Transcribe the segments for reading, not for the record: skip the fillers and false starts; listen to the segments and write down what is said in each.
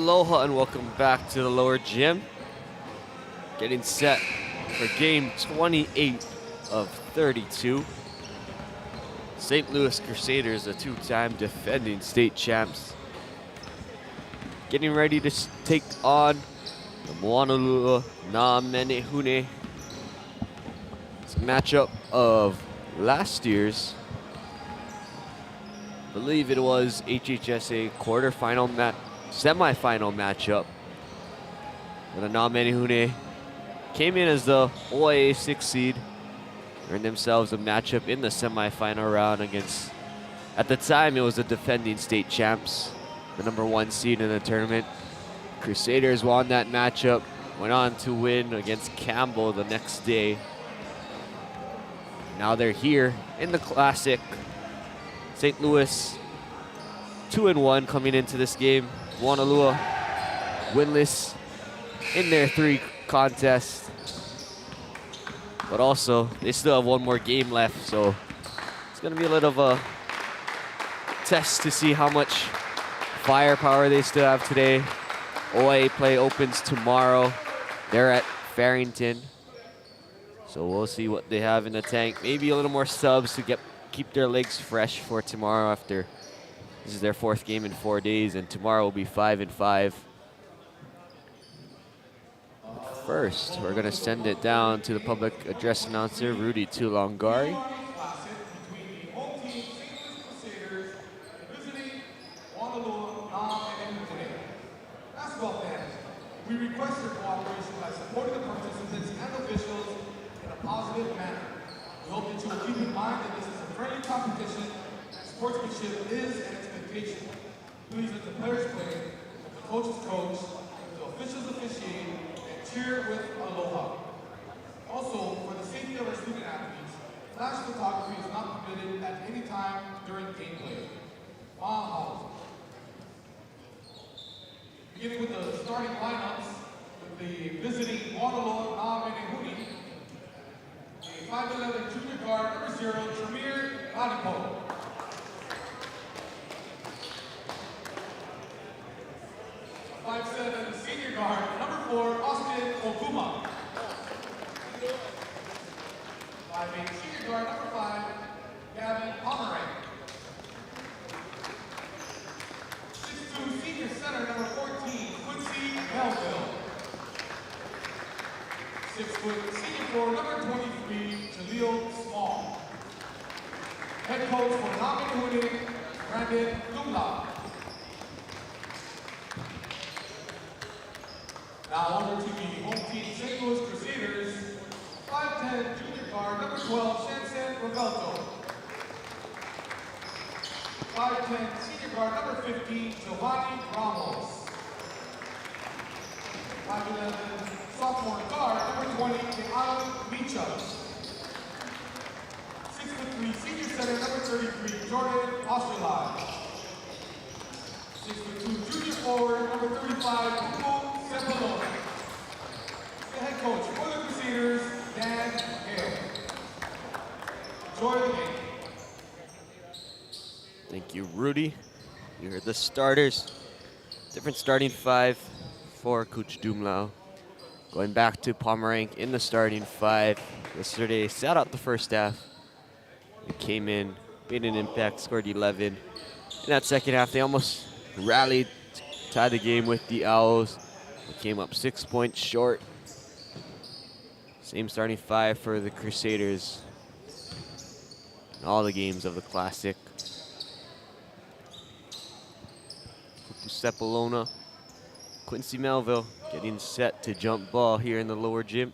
Aloha and welcome back to the lower gym. Getting set for game 28 of 32. St. Louis Crusaders, the two-time defending state champs, getting ready to take on the Moanalua Na Menehune. It's a matchup of last year's, I believe it was HHSA semi-final matchup. Where the Na Menehune came in as the OIA 6 seed, earned themselves a matchup in the semi-final round against, at the time it was the defending state champs, the #1 seed in the tournament. Crusaders won that matchup, went on to win against Campbell the next day. Now they're here in the Classic. St. Louis 2-1 coming into this game. Moanalua winless in their 3 contests. But also, they still have 1 more game left, so it's gonna be a little of a test to see how much firepower they still have today. OIA play opens tomorrow. They're at Farrington. So we'll see what they have in the tank. Maybe a little more subs to keep their legs fresh for tomorrow after this is their 4th game in 4 days, and tomorrow will be 5-5. But first, we're gonna send it down to the public address announcer, Rudy Tulongari. We request your cooperation by supporting the participants and officials in a positive manner. We hope that you will keep in mind that this is a friendly competition and sportsmanship is an expectation. Please let the players play, the coaches coach, the officials officiate, and cheer with aloha. Also, for the safety of our student athletes, flash photography is not permitted at any time during gameplay. Mahalo. Beginning with the starting lineups, with the visiting Moanalua Na Menehune, a 5'11" junior guard, #0, Tremere Ladipo. A 5'7" senior guard, #4, Austin Okuma. 5'8" senior guard, #5, Gavin Pomeranc. 6'2" senior center, #14, Quincy Melville. 6' senior forward, #23, Jaleel Small. Head coach for Na Menehune, Brandon Lumla. Now over to the home team, St. Louis Crusaders, 5'10" junior guard, #12, Shansen Revelto. 5'10" senior guard, #15, Giovanni Ramos. 5'11" sophomore guard, #20, Keanu Micha. 6'3" senior center, #33, Jordan Osterlai. 6'2" junior forward, #35, Hugo Sepulveda. The head coach for the Crusaders, Dan Hale. Enjoy the game. Thank you, Rudy. You heard the starters. Different starting 5 for Coach Dumlau. Going back to Pomeranc in the starting 5. Yesterday, sat out the first half. He came in, made an impact, scored 11. In that second half, they almost rallied, tied the game with the Owls. They came up 6 points short. Same starting 5 for the Crusaders in all the games of the Classic. Sepulveda, Quincy Melville getting set to jump ball here in the lower gym.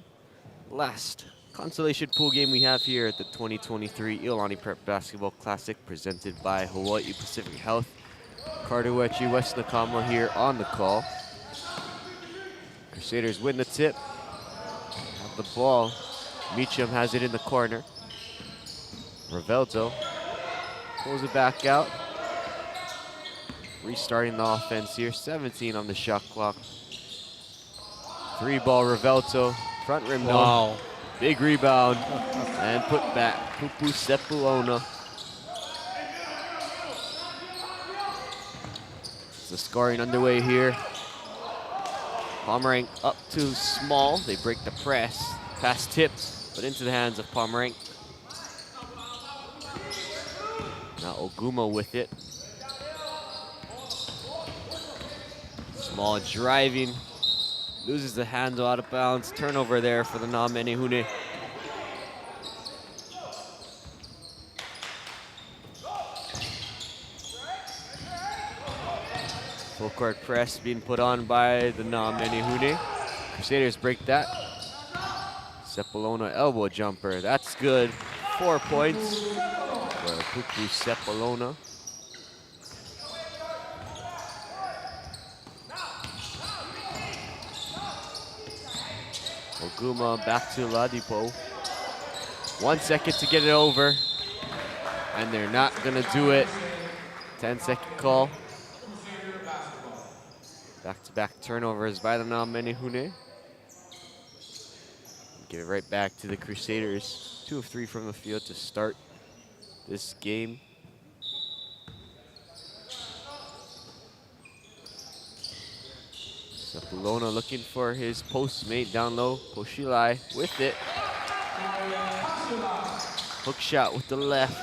Last consolation pool game we have here at the 2023 Iolani Prep Basketball Classic, presented by Hawaii Pacific Health. Carter Wechi, West Nakama here on the call. Crusaders win the tip. Have the ball. Meacham has it in the corner. Revelto pulls it back out. Restarting the offense here, 17 on the shot clock. 3-ball Revelto, front rim no. Big rebound, and put back, Pupu Sepulveda. The scoring underway here. Pomerank up too small. They break the press. Pass tipped, but into the hands of Pomerank. Now Oguma with it. Small driving. Loses the handle out of bounds. Turnover there for the Namenehune. Full court press being put on by the Namenehune. Crusaders break that. Sepulona elbow jumper. That's good. 4 points for Pupu Sepulona. Oguma back to Ladipo. 1 second to get it over. And they're not gonna do it. 10-second call. Back-to-back turnovers by the Namenehune. Give it right back to the Crusaders. 2 of 3 from the field to start this game. Sepulona looking for his postmate down low. Poshilai with it. Hook shot with the left.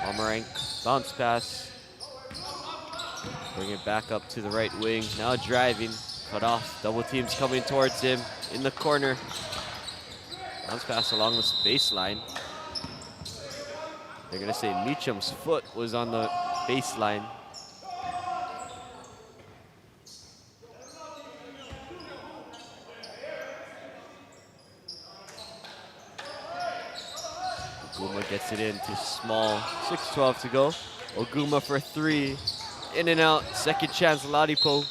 Pomerank, bounce pass. Bring it back up to the right wing. Now driving, cut off. Double teams coming towards him in the corner. Bounce pass along the baseline. They're gonna say Meacham's foot was on the baseline. Oguma gets it in too small. 6:12 to go. Oguma for 3. In and out. Second chance, Ladipo.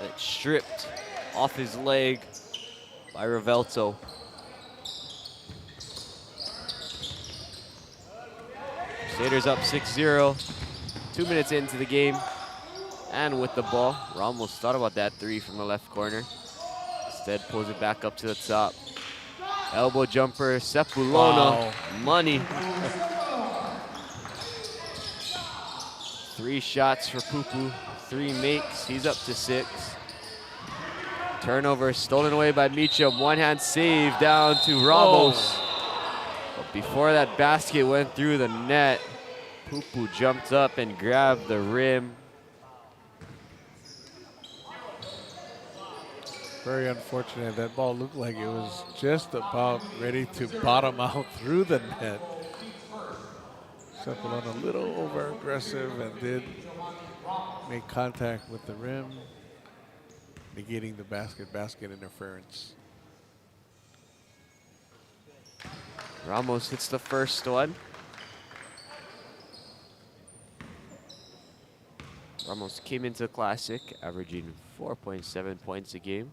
It's stripped off his leg by Revelto. Crusaders up 6-0. 2 minutes into the game. And with the ball, Ramos thought about that 3 from the left corner. Instead, pulls it back up to the top. Elbow jumper, Sepulona, Wow. Money. 3 shots for Pupu, 3 makes, he's up to 6. Turnover stolen away by Meacham, one hand save down to Ramos. But before that basket went through the net, Pupu jumped up and grabbed the rim. Very unfortunate. That ball looked like it was just about ready to bottom out through the net. Sepulona a little over aggressive and did make contact with the rim, negating the basket interference. Ramos hits the first one. Ramos came into the Classic averaging 4.7 points a game.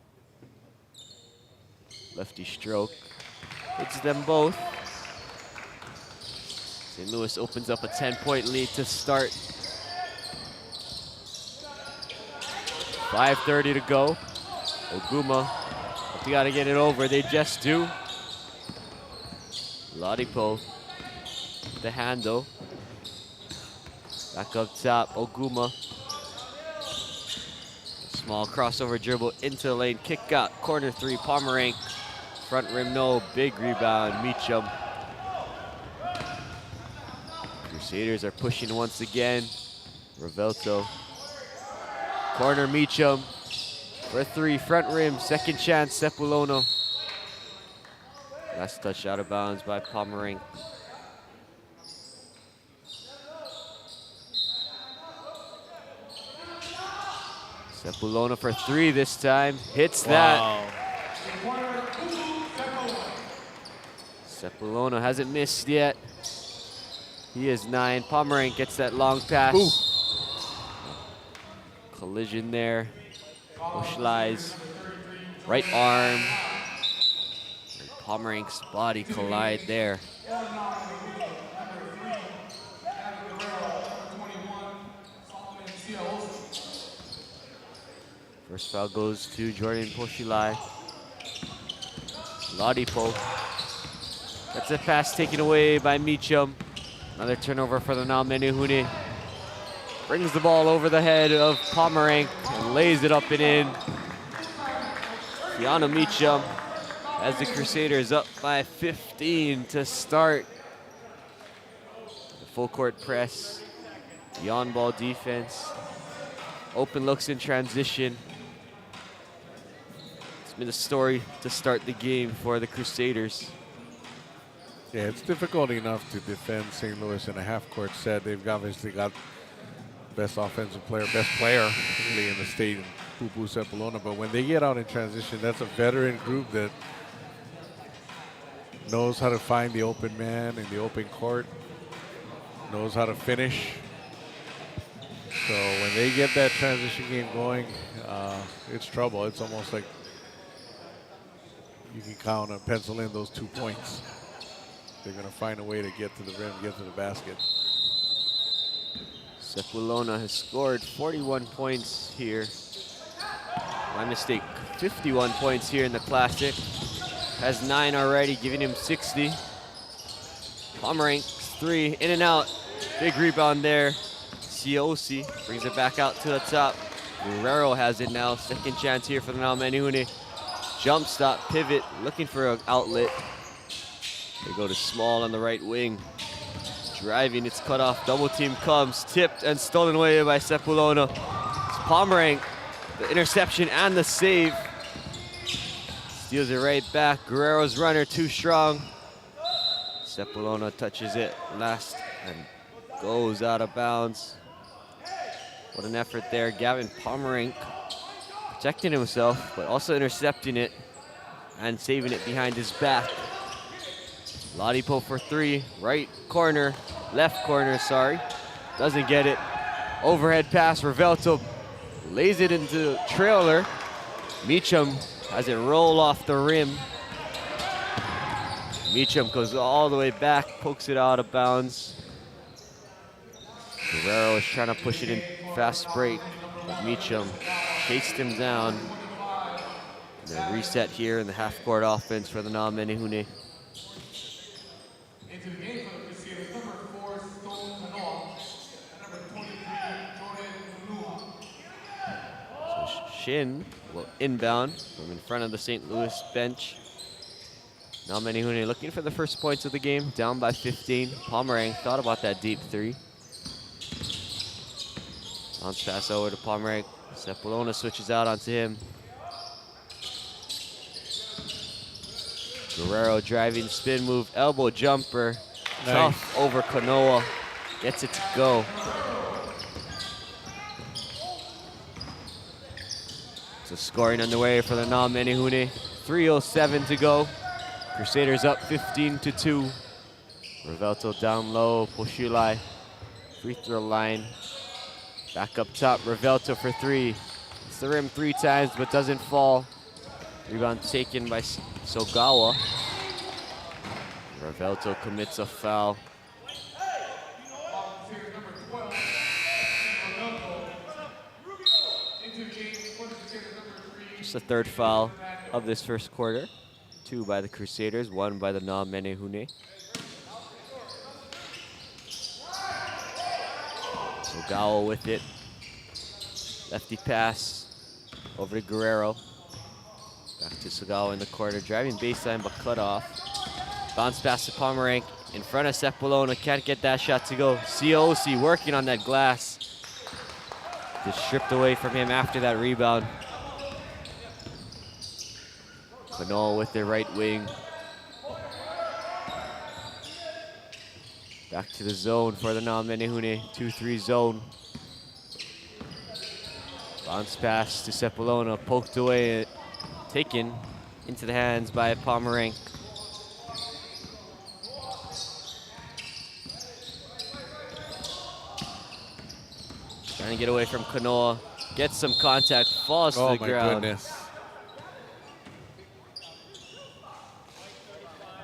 Lefty stroke hits them both. St. Louis opens up a 10-point lead to start. 5:30 to go. Oguma, they gotta get it over, they just do. Ladipo, the handle. Back up top, Oguma. Small crossover dribble into the lane, kick out, corner 3, Pomerank. Front rim, no, big rebound, Meacham. Crusaders are pushing once again. Revelto. Corner, Meacham. For 3, front rim, second chance, Sepulona. Last touch out of bounds by Pomerank. Sepulona for 3 this time, hits that. Sepulona hasn't missed yet. He is 9. Pomerank gets that long pass. Ooh. Collision there. Bushlies. Right arm. And Pomerank's body collide there. First foul goes to Jordan Poshilai. Ladipo. That's a pass taken away by Meacham. Another turnover for the Namenehune. Brings the ball over the head of Pomerank and lays it up and in. Kiana Meacham as the Crusaders up by 15 to start. The full court press, the on-ball defense, open looks in transition. It's been a story to start the game for the Crusaders. Yeah, it's difficult enough to defend St. Louis in a half-court set. They've obviously got best offensive player, best player really in the state, Pupu Sepulona. But when they get out in transition, that's a veteran group that knows how to find the open man in the open court, knows how to finish. So when they get that transition game going, it's trouble. It's almost like you can count and pencil in those 2 points. They're going to find a way to get to the rim, get to the basket. Sepulona has scored 41 points here. My mistake, 51 points here in the Classic. Has 9 already, giving him 60. Pomerank's 3, in and out. Big rebound there. Siosi brings it back out to the top. Guerrero has it now. Second chance here for the Naomenihune. Jump stop, pivot, looking for an outlet. They go to Small on the right wing. Driving, it's cut off. Double team comes, tipped and stolen away by Sepulona. It's Pomerank, the interception and the save. Steals it right back. Guerrero's runner too strong. Sepulona touches it last and goes out of bounds. What an effort there. Gavin Pomerank protecting himself, but also intercepting it and saving it behind his back. Ladipo for 3, right corner, left corner, sorry. Doesn't get it. Overhead pass, Revelto lays it into trailer. Meacham has it roll off the rim. Meacham goes all the way back, pokes it out of bounds. Guerrero is trying to push it in fast break, but Meacham chased him down. And then reset here in the half-court offense for the Naomenihune. Into the game for the Crusaders, number 4, Stone Kanoa, and number 23, Jordan Nua. So Shin will inbound from in front of the St. Louis bench. Naomenihune looking for the first points of the game, down by 15. Pomerank thought about that deep 3. Bounce pass over to Pomerank. Sepulona switches out onto him. Guerrero driving, spin move, elbow jumper. Nice. Tough over Kanoa. Gets it to go. So scoring underway for the Naomenihune. 3:07 to go. Crusaders up 15-2. Revelto down low, Poshulai. Free throw line. Back up top, Revelto for 3. It's the rim 3 times, but doesn't fall. Rebound taken by Sogawa. Revelto commits a foul. Just the 3rd foul of this first quarter. 2 by the Crusaders, 1 by the Naomenihune. Sogawa with it. Lefty pass over to Guerrero. Back to Sogawa in the corner, driving baseline but cut off. Bounce pass to Pomerank in front of Sepulona. Can't get that shot to go. COC working on that glass. Just stripped away from him after that rebound. Kanoa with their right wing. Back to the zone for the Naomenihune. 2-3 zone. Bounce pass to Sepulona, poked away, taken into the hands by Pomerank. Trying to get away from Kanoa, gets some contact, falls to the ground. Oh my goodness.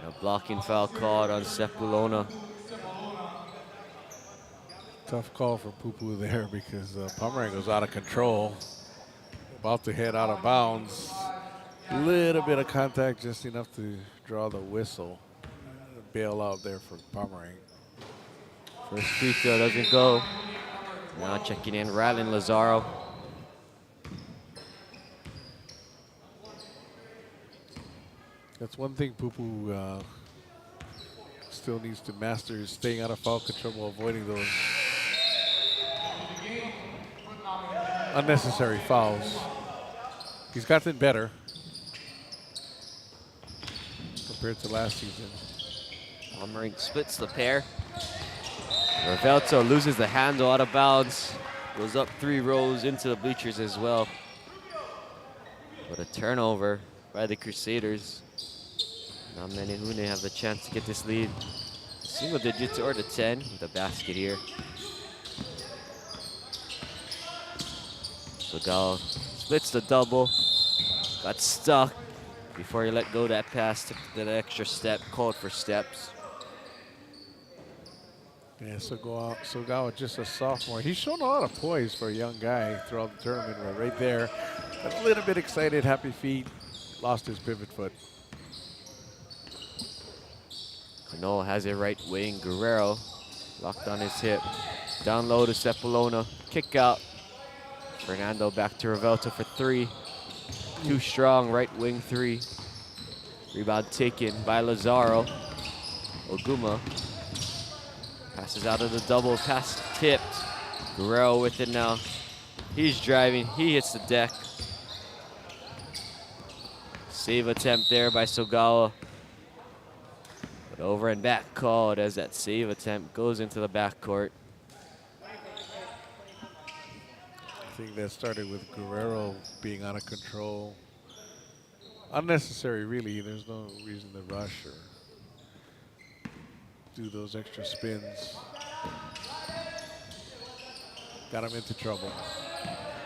A blocking foul called on Sepulona. Tough call for Pupu there because Pomerank was out of control. About to head out of bounds. Little bit of contact, just enough to draw the whistle. Bail out there for Pomerank. First free throw doesn't go. Now checking in, Rylan Lazaro. That's one thing Pupu still needs to master, is staying out of foul control while avoiding those unnecessary fouls. He's gotten better compared to last season. Palmering splits the pair. Revelto loses the handle out of bounds. Goes up 3 rows into the bleachers as well. But a turnover by the Crusaders. Now Menehune have the chance to get this lead. Single digits or to 10 with a basket here. Sogal splits the double. Got stuck before he let go that pass. Took that extra step, called for steps. Yeah, Sogawa, just a sophomore. He's shown a lot of poise for a young guy throughout the tournament. Right there, a little bit excited, happy feet, lost his pivot foot. Kanoa has it right wing. Guerrero locked on his hip. Down low to Cepolona. Kick out. Fernando back to Revelto for 3. Too strong, right wing 3. Rebound taken by Lazaro. Oguma passes out of the double, pass tipped. Guerrero with it now. He's driving, he hits the deck. Save attempt there by Sogawa. But over and back called as that save attempt goes into the backcourt. I think that started with Guerrero being out of control. Unnecessary, really. There's no reason to rush or do those extra spins. Got him into trouble.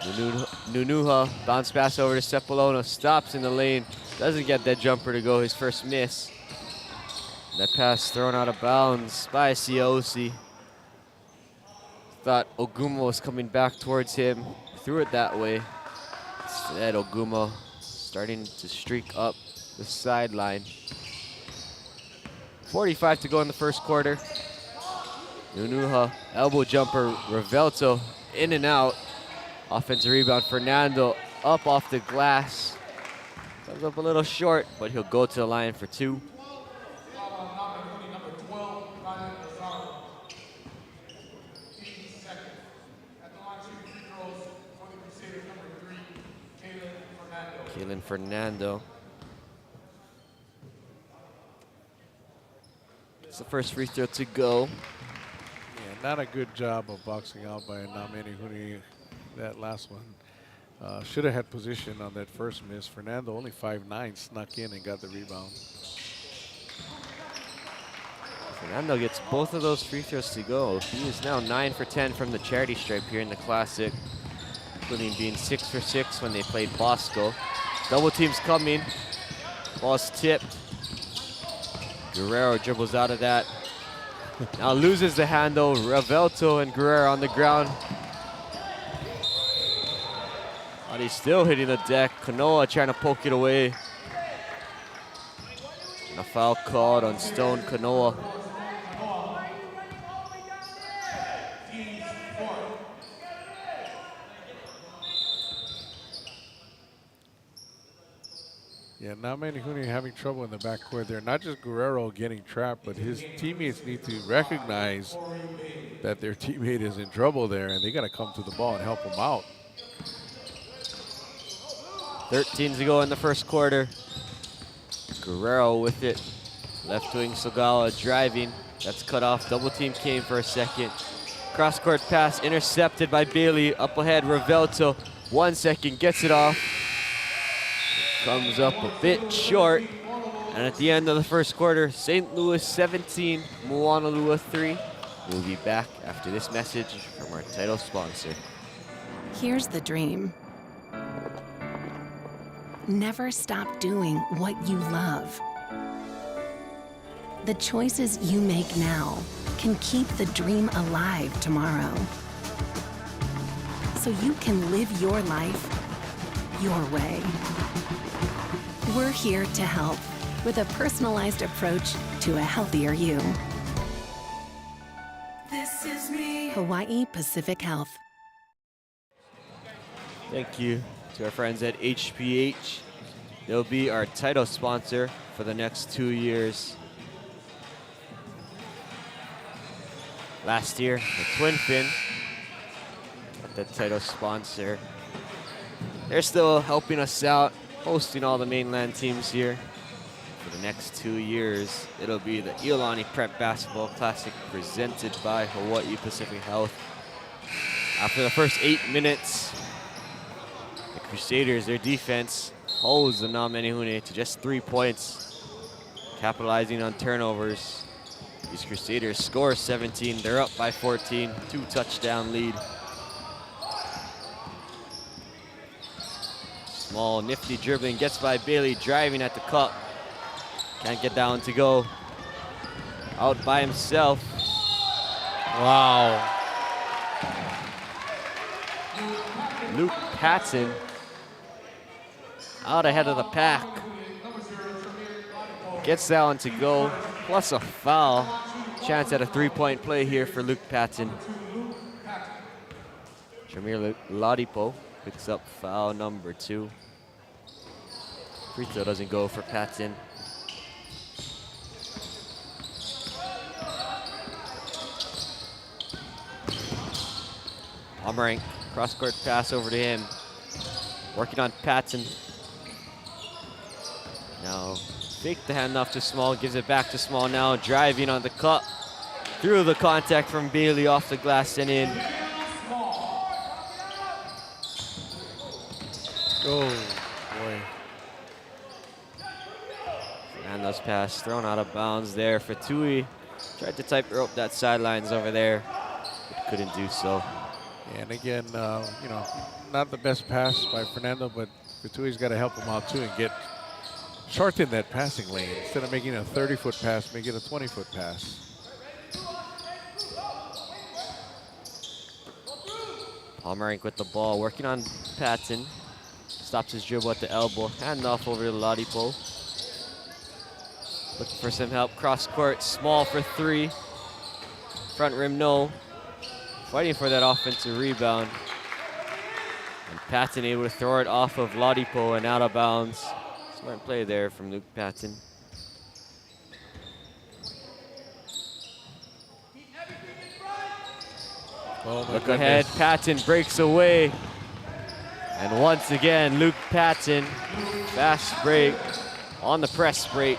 Nunuha bounce pass over to Cepolona, stops in the lane, doesn't get that jumper to go, his first miss. That pass thrown out of bounds by Siosi. Thought Oguma was coming back towards him, threw it that way. Instead, Oguma starting to streak up the sideline. 45 to go in the first quarter. Nunuha, elbow jumper, Revelto in and out. Offensive rebound, Fernando up off the glass. Comes up a little short, but he'll go to the line for 2. Kalen Fernando. It's the first free throw to go. Yeah, not a good job of boxing out by Namenihuni. That last one. Should have had position on that first miss. Fernando, only 5'9", snuck in and got the rebound. Fernando gets both of those free throws to go. He is now 9 for 10 from the charity stripe here in the Classic, including being 6 for 6 when they played Bosco. Double teams coming. Ball's tipped. Guerrero dribbles out of that. Now loses the handle. Revelto and Guerrero on the ground. But he's still hitting the deck. Kanoa trying to poke it away. And a foul called on Stone Kanoa. Yeah, Namenihuni having trouble in the backcourt there. Not just Guerrero getting trapped, but his teammates need to recognize that their teammate is in trouble there, and they got to come to the ball and help him out. 13 to go in the first quarter. Guerrero with it. Left wing Sogawa driving. That's cut off. Double team came for a second. Cross court pass intercepted by Bailey. Up ahead, Revelto. 1 second, gets it off. Comes up a bit short. And at the end of the first quarter, St. Louis 17, Moanalua 3. We'll be back after this message from our title sponsor. Here's the dream. Never stop doing what you love. The choices you make now can keep the dream alive tomorrow. So you can live your life your way. We're here to help with a personalized approach to a healthier you. This is me. Hawaii Pacific Health. Thank you to our friends at HPH. They'll be our title sponsor for the next 2 years. Last year, the Twin Fin, the title sponsor. They're still helping us out, hosting all the mainland teams here. For the next 2 years, it'll be the Iolani Prep Basketball Classic presented by Hawaii Pacific Health. After the first 8 minutes, the Crusaders, their defense, holds the Namenihune to just 3 points, capitalizing on turnovers. These Crusaders score 17. They're up by 14, 2-touchdown lead. Small, nifty dribbling, gets by Bailey, driving at the cup. Can't get down to go. Out by himself. Wow. Luke Patton out ahead of the pack. Gets that one to go, plus a foul. Chance at a 3-point play here for Luke Patton. Shamir Ladipo picks up foul number 2. Free throw doesn't go for Patton. Pomerank, cross-court pass over to him. Working on Patton. Now, fake the handoff to Small, gives it back to Small now, driving on the cup. Through the contact from Bailey, off the glass and in. Oh, boy. Fernando's pass thrown out of bounds there for Tui. Tried to type rope that sidelines over there, but couldn't do so. And again, you know, not the best pass by Fernando, but Tui's got to help him out too and shorten that passing lane. Instead of making a 30-foot pass, make it a 20-foot pass. Pomerank with the ball, working on Patton. Stops his dribble at the elbow, handoff over to Ladipo. Looking for some help, cross court, Small for 3. Front rim, no. Fighting for that offensive rebound. And Patton able to throw it off of Ladipo and out of bounds. Smart play there from Luke Patton. Oh, look ahead, Patton breaks away. And once again, Luke Patton, fast break on the press break,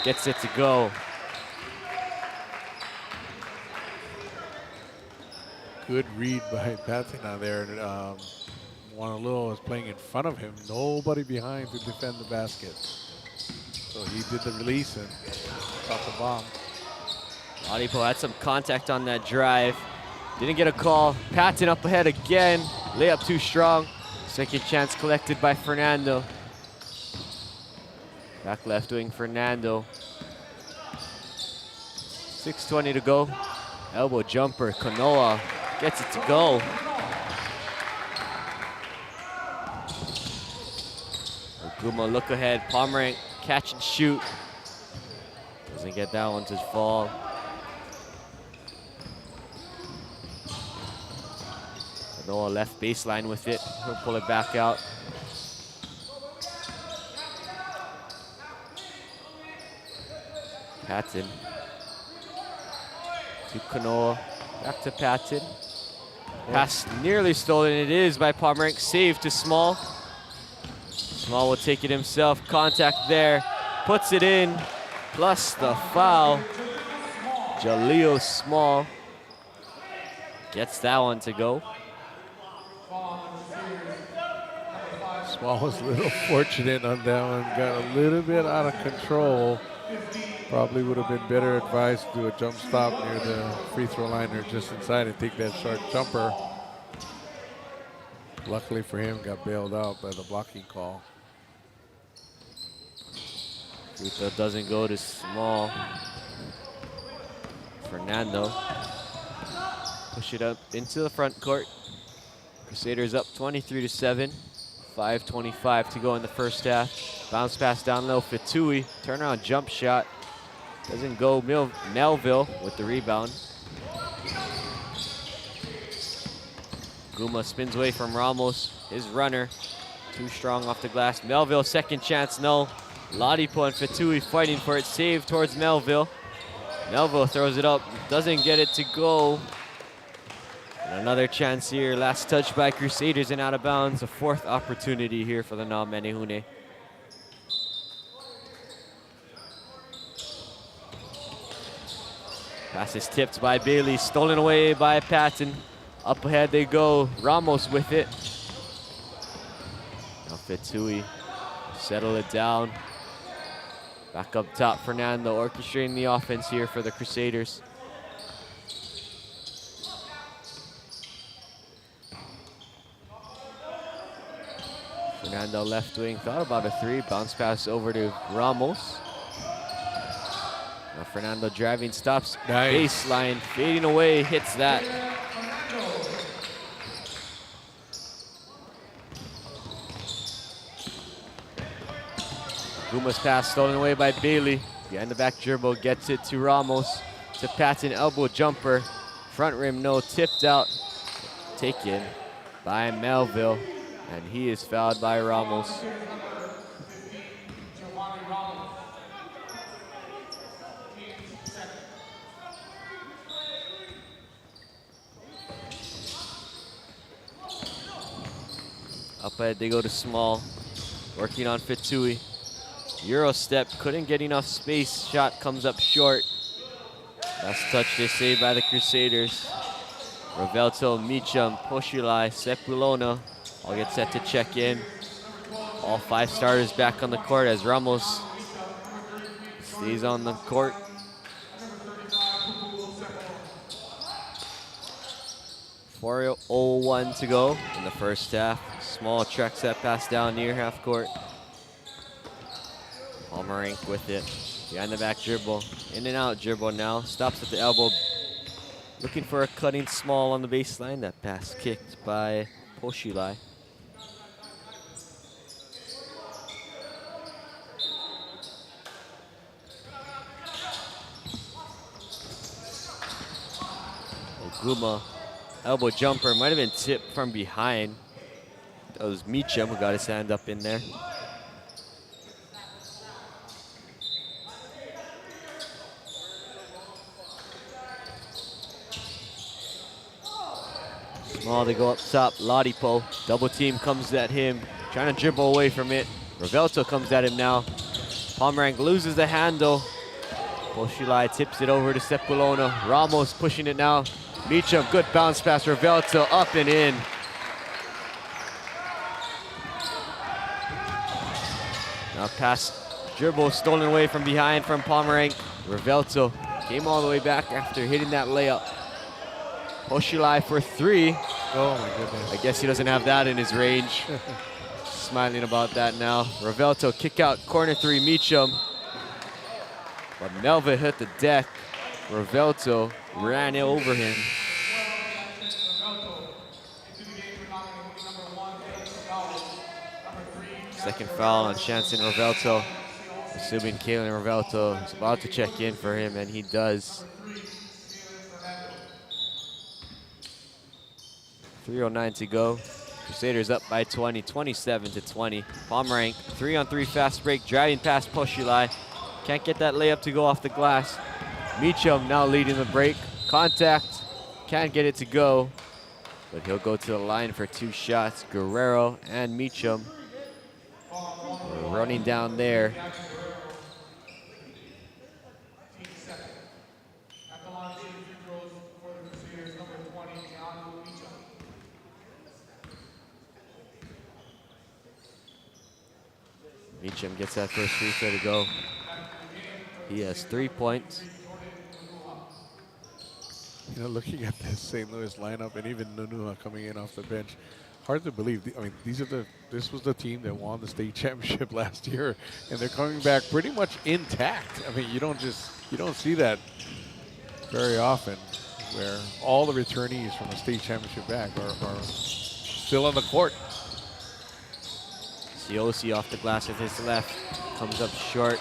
gets it to go. Good read by Patton out there. Moanalua was playing in front of him, nobody behind to defend the basket. So he did the release and stopped the bomb. Ladipo had some contact on that drive. Didn't get a call. Patton up ahead again. Layup too strong. Second chance collected by Fernando. Back left wing Fernando. 6:20 to go. Elbow jumper. Kanoa gets it to go. Oguma look ahead. Pomerank catch and shoot. Doesn't get that one to fall. Kanoa left baseline with it. He'll pull it back out. Patton. To Kanoa. Back to Patton. Pass nearly stolen. It is by Pomerank. Save to Small. Small will take it himself. Contact there. Puts it in. Plus the foul. Jaleel Small gets that one to go. Small was a little fortunate on that one. Got a little bit out of control. Probably would have been better advised to do a jump stop near the free throw line or just inside and take that short jumper. Luckily for him, got bailed out by the blocking call. Free throw doesn't go to Small. Fernando. Push it up into the front court. Crusaders up 23-7. 5:25 to go in the first half. Bounce pass down low for Tui. Turnaround jump shot. Doesn't go. Melville with the rebound. Guma spins away from Ramos, his runner. Too strong off the glass. Melville, second chance, no. Ladipo and Fetui fighting for it, save towards Melville. Melville throws it up, doesn't get it to go. And another chance here, last touch by Crusaders and out of bounds. A fourth opportunity here for the Na'Menehune. Pass is tipped by Bailey, stolen away by Patton. Up ahead they go, Ramos with it. Now Fetui, settle it down. Back up top, Fernando orchestrating the offense here for the Crusaders. Fernando left wing, thought about a three, bounce pass over to Ramos. Now Fernando driving, stops, nice. Baseline, fading away, hits that. Guma's pass stolen away by Bailey. Behind the back dribble, gets it to Ramos. To Patton, elbow jumper. Front rim, no, tipped out. Taken by Melville. And he is fouled by Ramos. Up ahead, they go to Small. Working on Fetui. Euro step, couldn't get enough space. Shot comes up short. Last touch they saved by the Crusaders. Rovelto, Meacham, Poshulai, Sepulona all get set to check in. All five starters back on the court as Ramos stays on the court. .401 to go in the first half. Small tracks that pass down near half court. Palmerink with it. Behind the back dribble. In and out dribble now. Stops at the elbow. Looking for a cutting Small on the baseline. That pass kicked by Poshulai. Guma, elbow jumper, might have been tipped from behind. That was Meacham who got his hand up in there. Small, they go up top, Ladipo, double team comes at him, trying to dribble away from it. Rovelto comes at him now. Pomerank loses the handle. Poshulai tips it over to Sepulona. Ramos pushing it now. Meacham, good bounce pass, Rovelto up and in. Now pass, dribble stolen away from behind from Pomerank. Rovelto came all the way back after hitting that layup. Poshulai for three. Oh my goodness. I guess he doesn't have that in his range. Smiling about that now. Rovelto kick out, corner three, Meacham. But Melva hit the deck. Rovelto ran over him. Second foul on Shanson Rovelto. Assuming Kalen Rovelto is about to check in for him, and he does. 3:09 to go. Crusaders up by 20, 27-20. Pomerank, 3-on-3 fast break, driving past Poshulai. Can't get that layup to go off the glass. Meacham now leading the break. Contact, can't get it to go, but he'll go to the line for two shots. Guerrero and Meacham running down there. Meacham gets that first free throw to go. He has 3 points. You know, looking at this St. Louis lineup and even Nunua coming in off the bench, hard to believe. I mean, this was the team that won the state championship last year, and they're coming back pretty much intact. I mean, you don't see that very often, where all the returnees from the state championship back are still on the court. Siosi off the glass with his left, comes up short.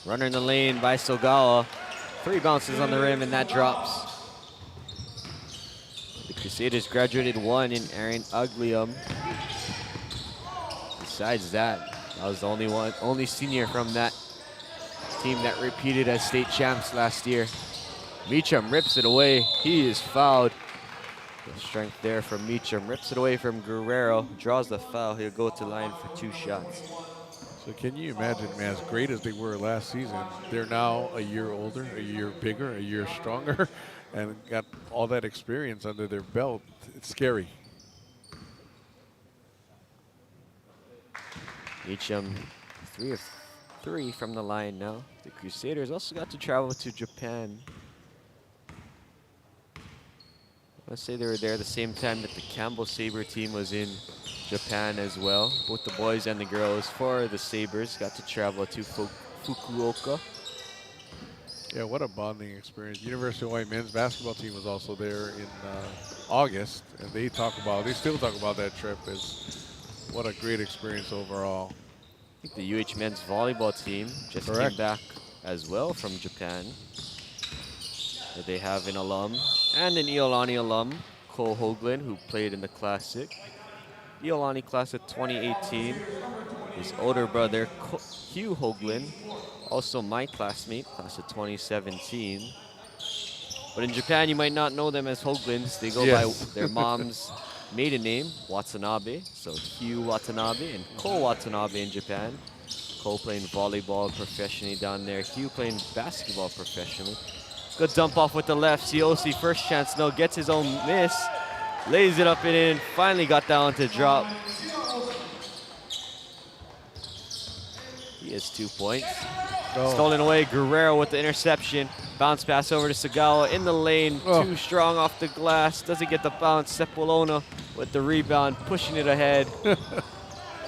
Runner in the lane by Sogawa. 3 bounces on the rim and that drops. The Crusaders graduated 1 in Aaron Aglium. Besides that, I was the only senior from that team that repeated as state champs last year. Meacham rips it away. He is fouled. The strength there from Meacham. Rips it away from Guerrero. Draws the foul. He'll go to line for 2 shots. So can you imagine, man, as great as they were last season, they're now a year older, a year bigger, a year stronger, and got all that experience under their belt. It's scary. Meacham 3 of 3 from the line now. The Crusaders also got to travel to Japan. Let's say they were there the same time that the Campbell Sabre team was in Japan as well. Both the boys and the girls for the Sabres got to travel to Fukuoka. Yeah, what a bonding experience. University of Hawaii men's basketball team was also there in August, and they still talk about that trip as what a great experience overall. I think the UH men's volleyball team just came back as well from Japan. They have an alum and an Iolani alum, Cole Hoagland, who played in the Classic. Iolani Classic 2018. His older brother, Hugh Hoagland, also my classmate, class of 2017. But in Japan, you might not know them as Hoaglands. They go by their mom's maiden name, Watanabe. So Hugh Watanabe and Cole Watanabe in Japan. Cole playing volleyball professionally down there. Hugh playing basketball professionally. Good dump off with the left. Ciosi, first chance, no, gets his own miss. Lays it up and in. Finally got down to drop. He has 2 points. Stolen away. Guerrero with the interception. Bounce pass over to Sagawa in the lane. Too strong off the glass. Doesn't get the bounce. Sepulona with the rebound, pushing it ahead.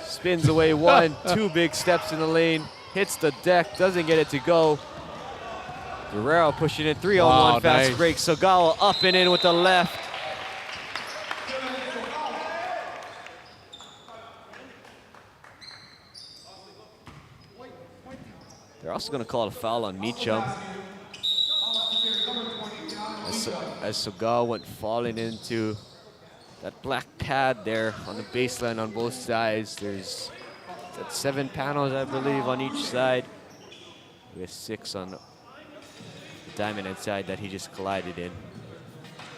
Spins away 1, 2 big steps in the lane. Hits the deck. Doesn't get it to go. Guerrero pushing it 3-on-1 fast break. Sagawa up and in with the left. They're also going to call a foul on Meacham. As Sagawa went falling into that black pad there on the baseline on both sides. There's 7 panels, I believe, on each side. We have 6 on the diamond inside that he just collided in.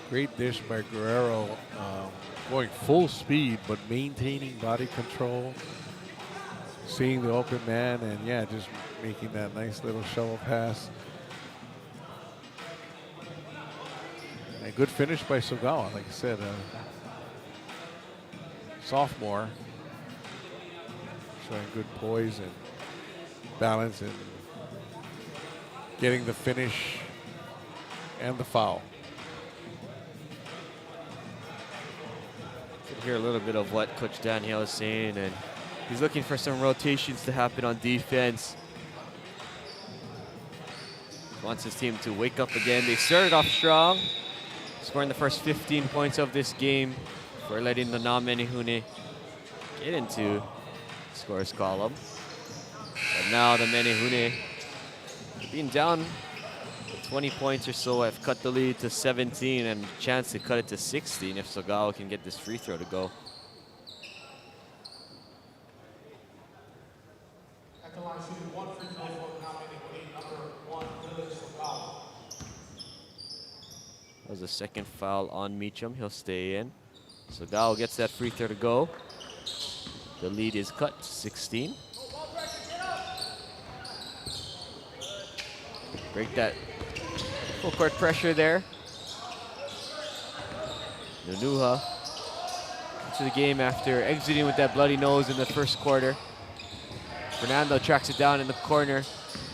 Great dish by Guerrero, going full speed, but maintaining body control, seeing the open man, and yeah, just making that nice little shovel pass. And a good finish by Sagawa, like I said, sophomore, showing good poise and balance and getting the finish and the foul. Could hear a little bit of what Coach Daniel is saying, and he's looking for some rotations to happen on defense. Wants his team to wake up again. They started off strong, scoring the first 15 points of this game for letting the Na-Menehune get into scores column. But now the Menehune, being down 20 points or so, have cut the lead to 17 and a chance to cut it to 16 if Sagawa can get this free throw to go. At the line, shooting 1 free throw for Na-Menehune, number 1, Village Sagawa. That was the second foul on Meacham. He'll stay in. Sagawa gets that free throw to go. The lead is cut to 16. Break that full court pressure there. Nunuha into the game after exiting with that bloody nose in the first quarter. Fernando tracks it down in the corner.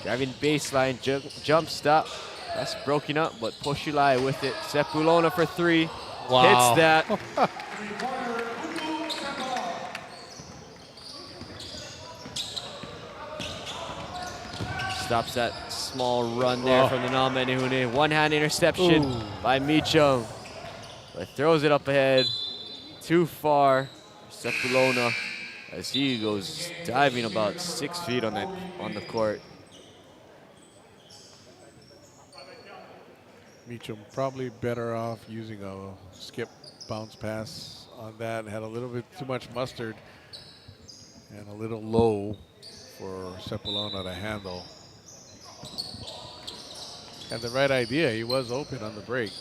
Driving baseline, jump stop. That's broken up, but Poshulai with it. Sepulona for 3. Hits that. Stops that small run there from the Na-Menehune. One-hand interception by Meacham. But throws it up ahead. Too far. Sepulona as he goes diving about 6 feet on the court. Meacham probably better off using a skip bounce pass on that. Had a little bit too much mustard and a little low for Sepulona to handle. Had the right idea. He was open on the break.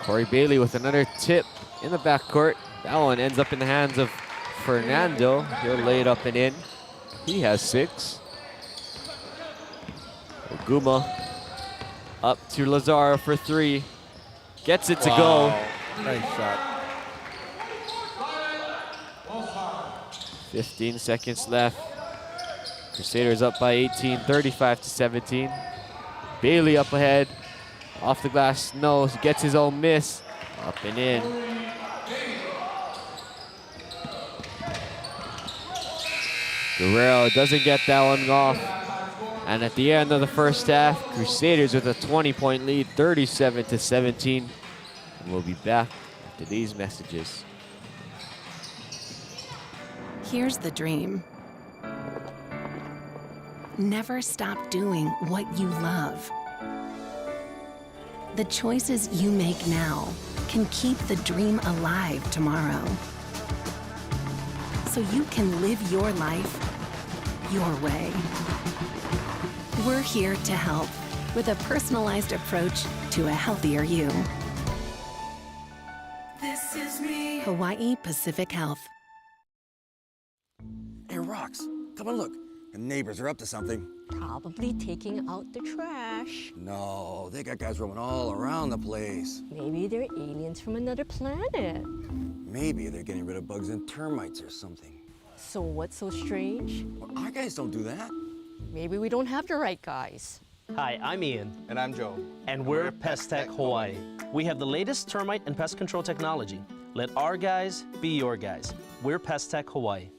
Corey Bailey with another tip in the backcourt. That one ends up in the hands of Fernando. He'll lay it up and in. He has 6. Oguma up to Lazaro for 3. Gets it to go. Nice shot. 15 seconds left. Crusaders up by 18, 35-17. Bailey up ahead. Off the glass, no, gets his own miss. Up and in. Guerrero doesn't get that one off. And at the end of the first half, Crusaders with a 20-point lead, 37-17. And we'll be back after these messages. Here's the dream. Never stop doing what you love. The choices you make now can keep the dream alive tomorrow. So you can live your life your way. We're here to help with a personalized approach to a healthier you. This is me. Hawaii Pacific Health. Hey, Rox, come on, look. The neighbors are up to something. Probably taking out the trash. No, they got guys roaming all around the place. Maybe they're aliens from another planet. Maybe they're getting rid of bugs and termites or something. So what's so strange? Well, our guys don't do that. Maybe we don't have the right guys. Hi, I'm Ian. And I'm Joe. And we're Pest Tech Hawaii. We have the latest termite and pest control technology. Let our guys be your guys. We're Pest Tech Hawaii.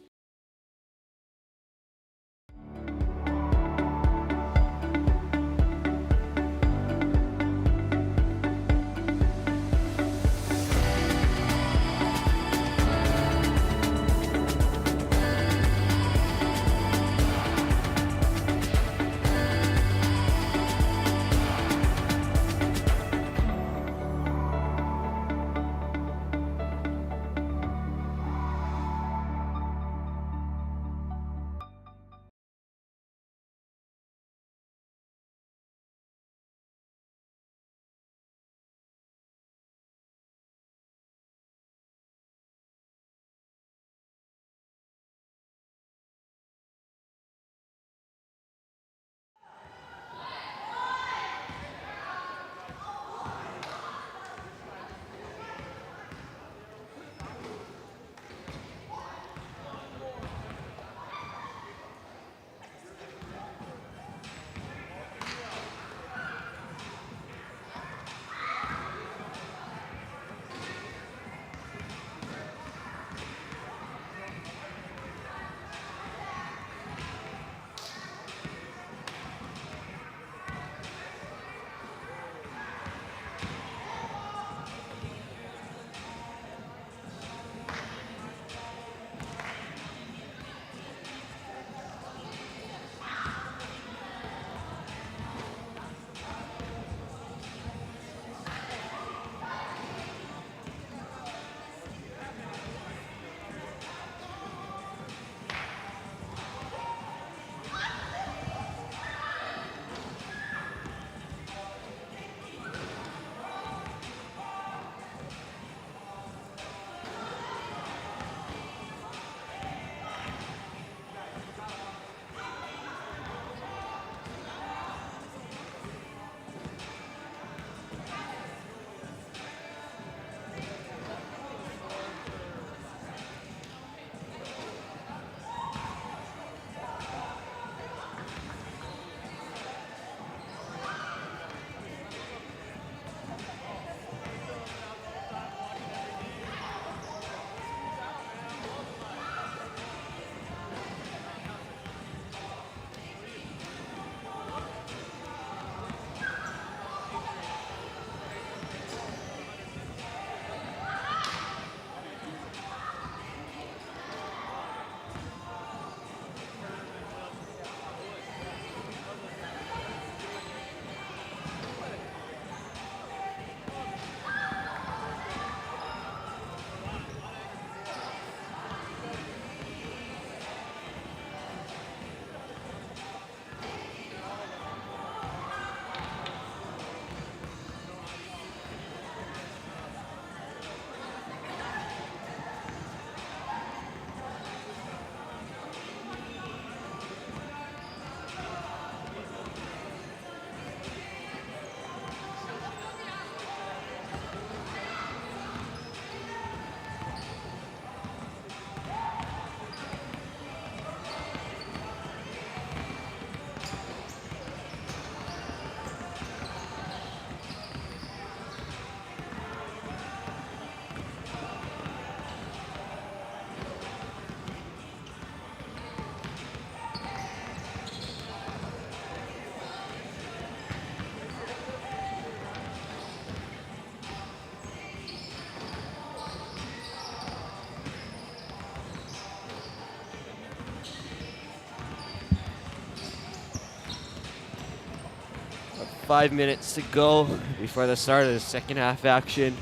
5 minutes to go before the start of the second half action.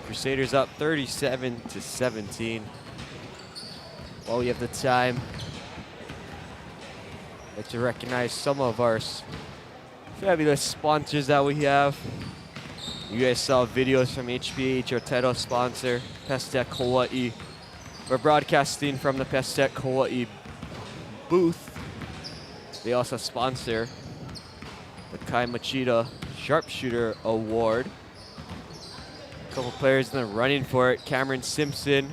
Crusaders up 37-17. While we have the time, I'd like to recognize some of our fabulous sponsors that we have. You guys saw videos from HPH, our title sponsor, Pestec Hawaii. We're broadcasting from the Pestec Hawaii booth. They also sponsor the Kaimachida Sharpshooter Award. A couple players in the running for it, Cameron Simpson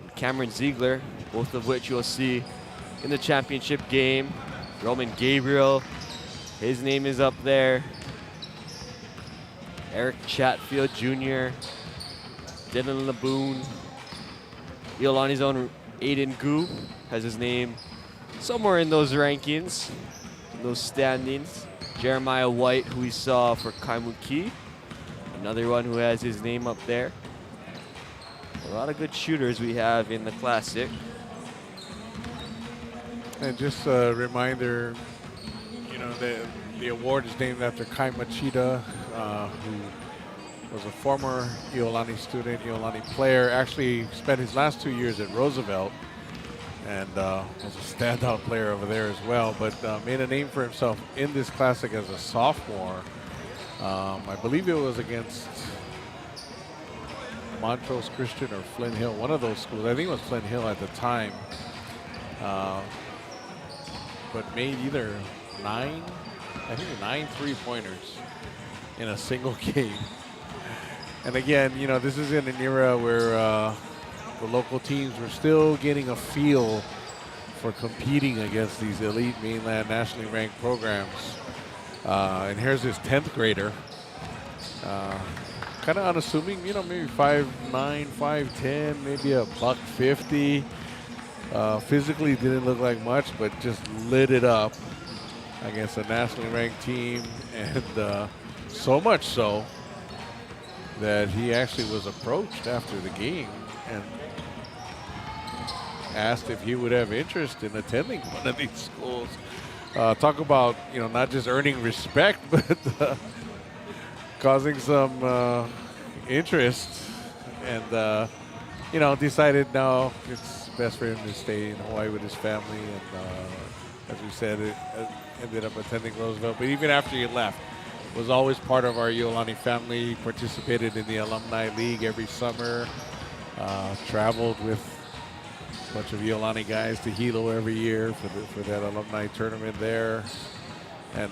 and Cameron Ziegler, both of which you'll see in the championship game. Roman Gabriel, his name is up there. Eric Chatfield Jr., Dylan Laboon, Iolani's own Aiden Gu has his name somewhere in those rankings, in those standings. Jeremiah White, who we saw for Kaimuki, another one who has his name up there. A lot of good shooters we have in the Classic. And just a reminder, you know, the award is named after Kai Machida, who was a former Iolani student, Iolani player, actually spent his last 2 years at Roosevelt and was a standout player over there as well, but made a name for himself in this Classic as a sophomore. I believe it was against Montrose Christian or Flint Hill, one of those schools. I think it was Flint Hill at the time. But made either 9 3-pointers in a single game. And again, you know, this is in an era where the local teams were still getting a feel for competing against these elite mainland nationally ranked programs. And here's this 10th grader, kind of unassuming, you know, maybe 5'9", 5'10", maybe a $150. Physically didn't look like much, but just lit it up against a nationally ranked team, and so much so that he actually was approached after the game and asked if he would have interest in attending one of these schools. Talk about, you know, not just earning respect, but causing some interest, and you know, decided no, it's best for him to stay in Hawaii with his family, and as we said, it ended up attending Roosevelt. But even after he left, was always part of our Iolani family, participated in the Alumni League every summer, traveled with a bunch of Iolani guys to Hilo every year for that alumni tournament there, and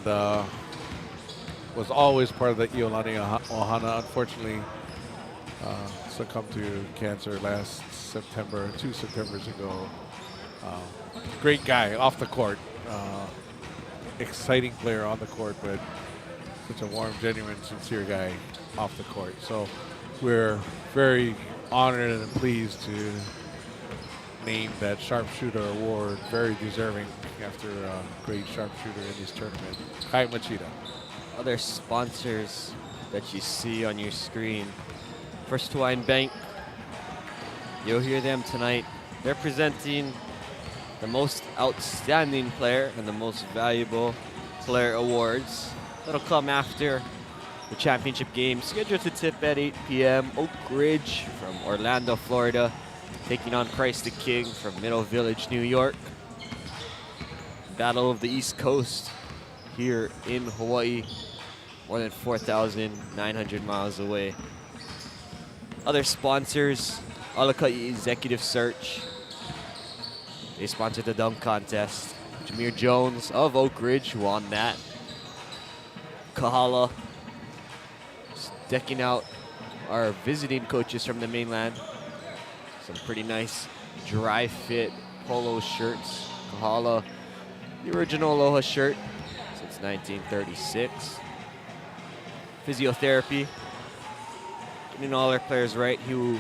was always part of the Iolani Ohana. Unfortunately, succumbed to cancer last September, 2 Septembers ago. Great guy off the court, exciting player on the court, but such a warm, genuine, sincere guy off the court. So we're very honored and pleased to name that Sharpshooter Award, very deserving after a great sharpshooter in this tournament, Kai Machida. Other sponsors that you see on your screen, First Hawaiian Bank, you'll hear them tonight. They're presenting the most outstanding player and the most valuable player awards. That'll come after the championship game, scheduled to tip at 8 p.m. Oak Ridge from Orlando, Florida, taking on Christ the King from Middle Village, New York. Battle of the East Coast here in Hawaii, more than 4,900 miles away. Other sponsors, Alakai Executive Search. They sponsored the dunk contest. Jameer Jones of Oak Ridge won that. Kahala, decking out our visiting coaches from the mainland. Some pretty nice dry fit polo shirts. Kahala, the original Aloha shirt since 1936. Physiotherapy, getting all our players right who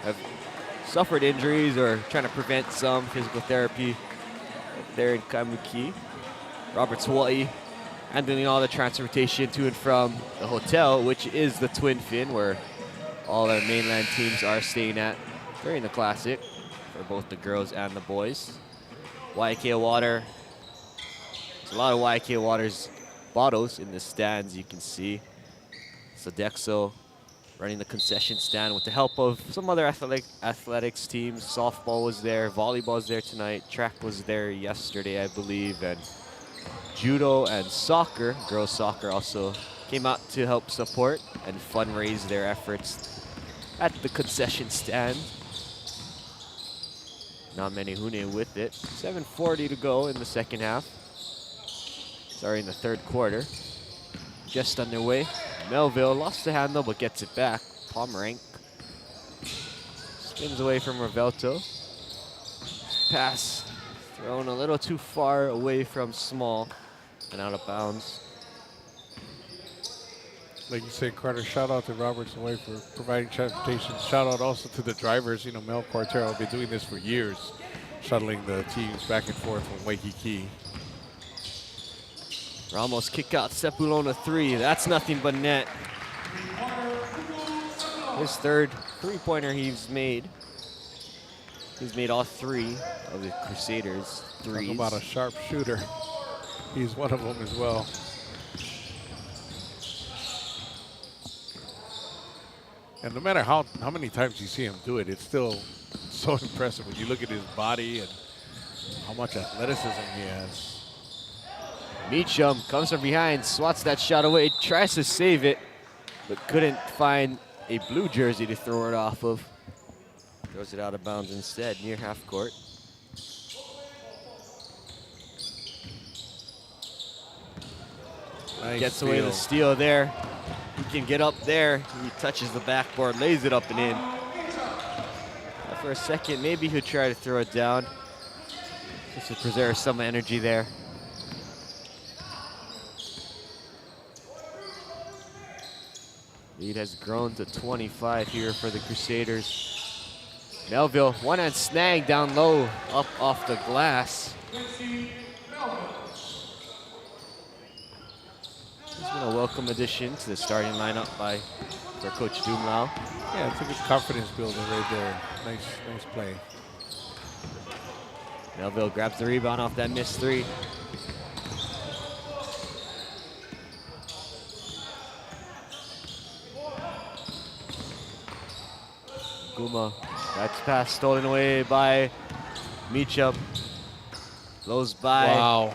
have suffered injuries or trying to prevent some. Physical therapy there in Kaimuki. Robert's Hawaii, handling all the transportation to and from the hotel, which is the Twin Fin, where all our mainland teams are staying at during the Classic for both the girls and the boys. YK Water, A lot of YK Waters bottles in the stands, you can see. Sodexo running the concession stand with the help of some other athletics teams. Softball was there, volleyball was there tonight, track was there yesterday, I believe, and judo and soccer, girls soccer, also came out to help support and fundraise their efforts at the concession stand. Not many Hune with it. 7:40 to go in the second half. Sorry, in the third quarter. Just underway. Melville lost the handle but gets it back. Pomerank spins away from Revelto. Pass thrown a little too far away from Small and out of bounds. Like you say, Carter, shout out to Roberts and Way for providing transportation. Shout out also to the drivers. You know, Mel Quartero will be doing this for years, shuttling the teams back and forth from Waikiki. Ramos kick out Sepulona 3. That's nothing but net. His third three-pointer he's made. He's made all 3 of the Crusaders threes. Talk about a sharp shooter. He's one of them as well. And no matter how many times you see him do it, it's still so impressive when you look at his body and how much athleticism he has. Meacham comes from behind, swats that shot away, tries to save it, but couldn't find a blue jersey to throw it off of. Throws it out of bounds instead, near half court. Nice Gets away the steal there. He can get up there. He touches the backboard, lays it up and in. For a second, maybe he'll try to throw it down, just to preserve some energy there. Lead has grown to 25 here for the Crusaders. Melville, one-hand snag down low, up off the glass. He's been a welcome addition to the starting lineup for Coach Dumlau. Yeah, it's a good confidence builder right there. Nice play. Melville grabs the rebound off that missed 3. Guma, that's pass stolen away by Meacham. Blows by. Wow.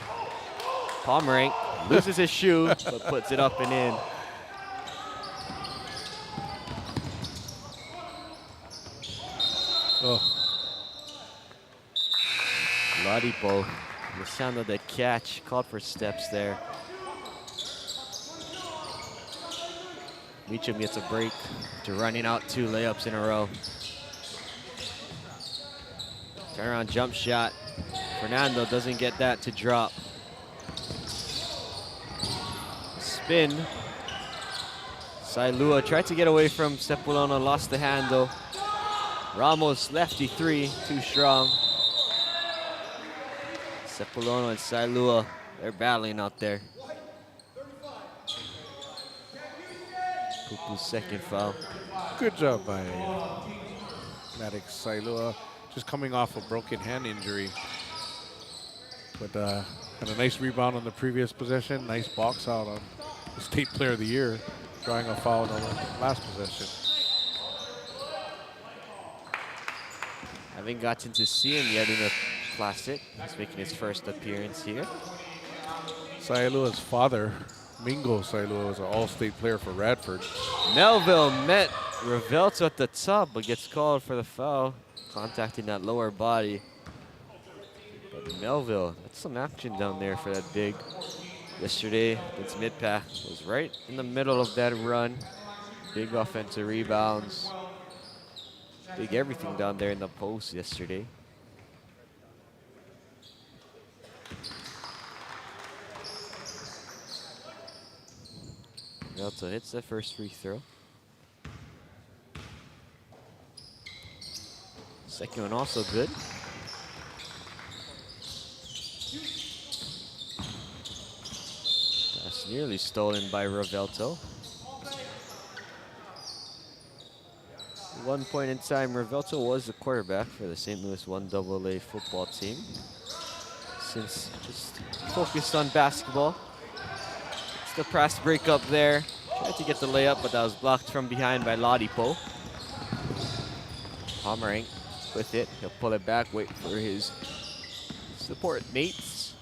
Pomerank loses his shoe, but puts it up and in. Oh. Ladipo, the sound of the catch, called for steps there. Meacham gets a break to running out 2 layups in a row. Turnaround jump shot. Fernando doesn't get that to drop. Spin. Sailua tried to get away from Sepulona, lost the handle. Ramos lefty 3, too strong. Sepulona and Sailua, they're battling out there. Pupu's second foul. Good job by Maddox Sailua, just coming off a broken hand injury. But had a nice rebound on the previous possession, nice box out on the State Player of the Year, drawing a foul on the last possession. Haven't gotten to see him yet in the Classic. He's making his first appearance here. Sailua's father, Mingo Sailua, was an all-state player for Radford. Melville met Revelto at the top, but gets called for the foul, contacting that lower body. But Melville, that's some action down there for that big. Yesterday against Mid-Pac was right in the middle of that run. Big offensive rebounds. Big everything down there in the post yesterday. Revelto hits that first free throw. Second one also good. Pass nearly stolen by Revelto. At one point in time, Revelto was the quarterback for the St. Louis 1AA football team. since just focused on basketball. It's the press break up there. Tried to get the layup, but that was blocked from behind by Ladipo. Pomerang with it. He'll pull it back, wait for his support mates.